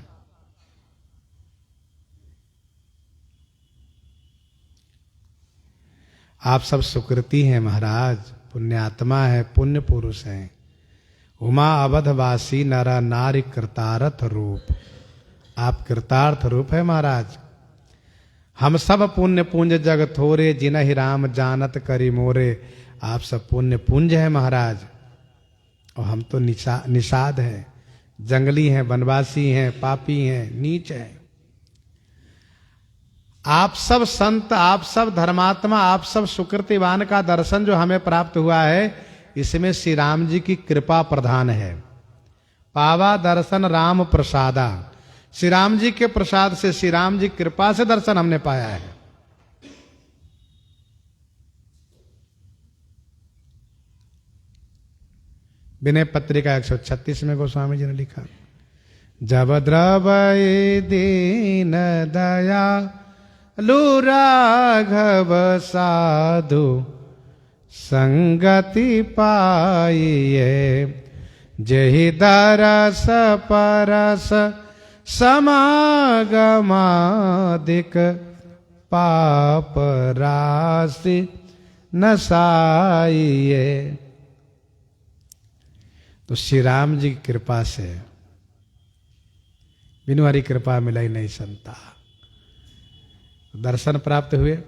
आप सब सुकृति हैं महाराज, पुण्यात्मा है, पुण्य पुरुष हैं। उमा अवधवासी नरा नारी कृतार्थ रूप, आप कृतार्थ रूप है महाराज। हम सब पुण्य पुंज जग थोरे, जिनहि राम जानत करी मोरे। आप सब पुण्य पुंज है महाराज, और हम तो निषाद हैं, जंगली हैं, वनवासी हैं, पापी हैं, नीच हैं। आप सब संत, आप सब धर्मात्मा, आप सब सुकृतिवान का दर्शन जो हमें प्राप्त हुआ है, इसमें श्री राम जी की कृपा प्रधान है। पावा दर्शन राम प्रसादा, श्री राम जी के प्रसाद से, श्री राम जी कृपा से दर्शन हमने पाया है। विनय पत्रिका 136 में गोस्वामी जी ने लिखा, जब द्रवय दीन दया लू राघव साधु, संगति पाइये जेहि दरस परस, समागमादिक पाप राशि नसाइये। तो श्री राम जी की कृपा से, बिनु हरि कृपा मिलाई नहीं संता, दर्शन प्राप्त हुए।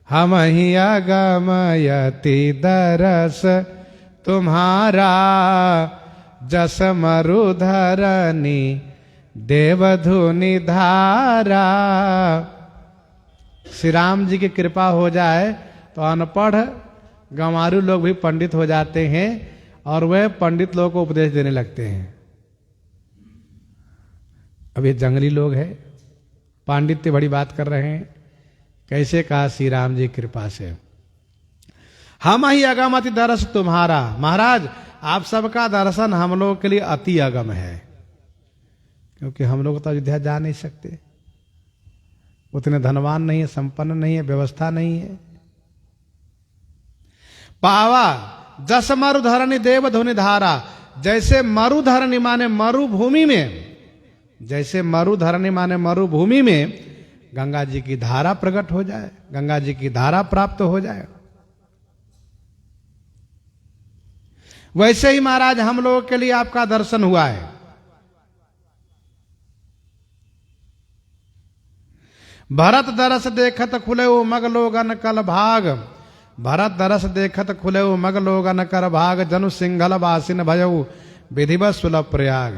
हम ही अगमयति दरस तुम्हारा, जस मरुधरनी देवधुनि धारा। श्री राम जी की कृपा हो जाए तो अनपढ़ गंवारू लोग भी पंडित हो जाते हैं, और वह पंडित लोगों को उपदेश देने लगते हैं। अब ये जंगली लोग हैं, पांडित्य बड़ी बात कर रहे हैं। कैसे कहा? श्री राम जी की कृपा से। हम ही अगमति दरस तुम्हारा, महाराज आप सबका दर्शन हम लोगों के लिए अति अगम है, क्योंकि हम लोग तो अयोध्या जा नहीं सकते, उतने धनवान नहीं है, संपन्न नहीं है, व्यवस्था नहीं है। पावा जस मरुधरणी देव धुनि धारा, जैसे मरुधरणी माने मरुभूमि में, जैसे मरुधरणी माने मरुभूमि में गंगा जी की धारा प्रकट हो जाए, गंगा जी की धारा प्राप्त हो जाए, वैसे ही महाराज हम लोगों के लिए आपका दर्शन हुआ है। भरत दरस देखत खुले मग लोगन कल भाग, भरत दरस देखत खुले मग लोगन कर भाग, जनु सिंघल वासिन भयऊ विधिवत सुलभ प्रयाग।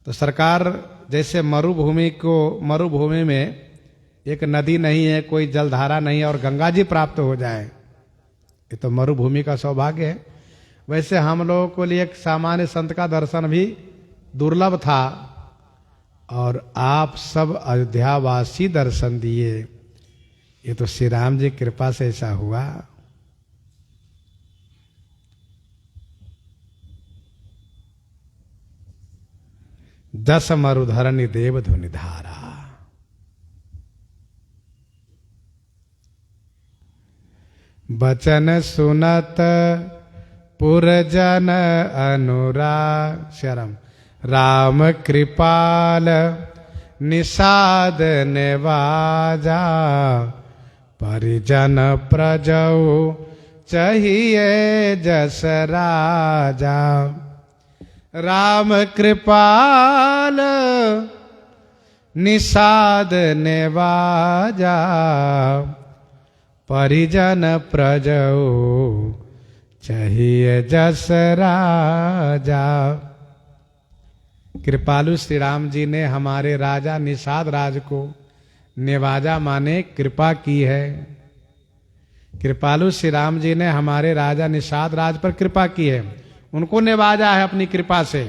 तो सरकार जैसे मरुभूमि में एक नदी नहीं है, कोई जलधारा नहीं है और गंगा जी प्राप्त हो जाए, ये तो मरुभूमि का सौभाग्य है। वैसे हम लोगों के लिए एक सामान्य संत का दर्शन भी दुर्लभ था और आप सब अयोध्यावासी दर्शन दिए, ये तो श्री राम जी कृपा से ऐसा हुआ। दस मरुधरणी देव धुनि धारा, बचन सुनत पुरजन अनुराग, शरम राम कृपाल निषाद नेवाजा, परिजन प्रजऊ चाहिए जस राजा। राम कृपाल निषाद नेवाजा, परिजन प्रजऊ चाहिए जस राजा। कृपालु श्री राम जी ने हमारे राजा निषाद राज को नेवाजा माने कृपा की है। कृपालु श्री राम जी ने हमारे राजा निषाद राज पर कृपा की है, उनको नेवाजा है अपनी कृपा से।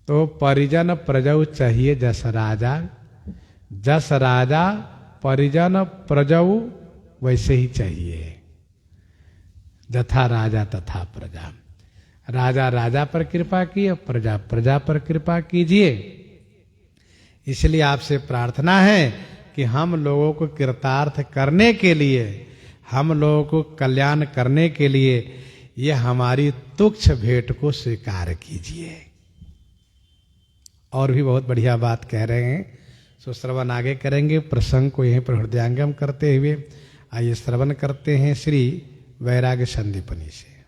तो परिजन प्रजऊ चाहिए जस राजा, जस राजा परिजन प्रजऊ वैसे ही चाहिए, जथा राजा तथा प्रजा। राजा राजा पर कृपा की और प्रजा प्रजा पर कृपा कीजिए। इसलिए आपसे प्रार्थना है कि हम लोगों को कृतार्थ करने के लिए, हम लोगों को कल्याण करने के लिए ये हमारी तुच्छ भेंट को स्वीकार कीजिए। और भी बहुत बढ़िया बात कह रहे हैं, सो श्रवण आगे करेंगे। प्रसंग को यहीं पर हृदयांगम करते हुए आइए श्रवण करते हैं श्री वैराग्य संदीपनी से।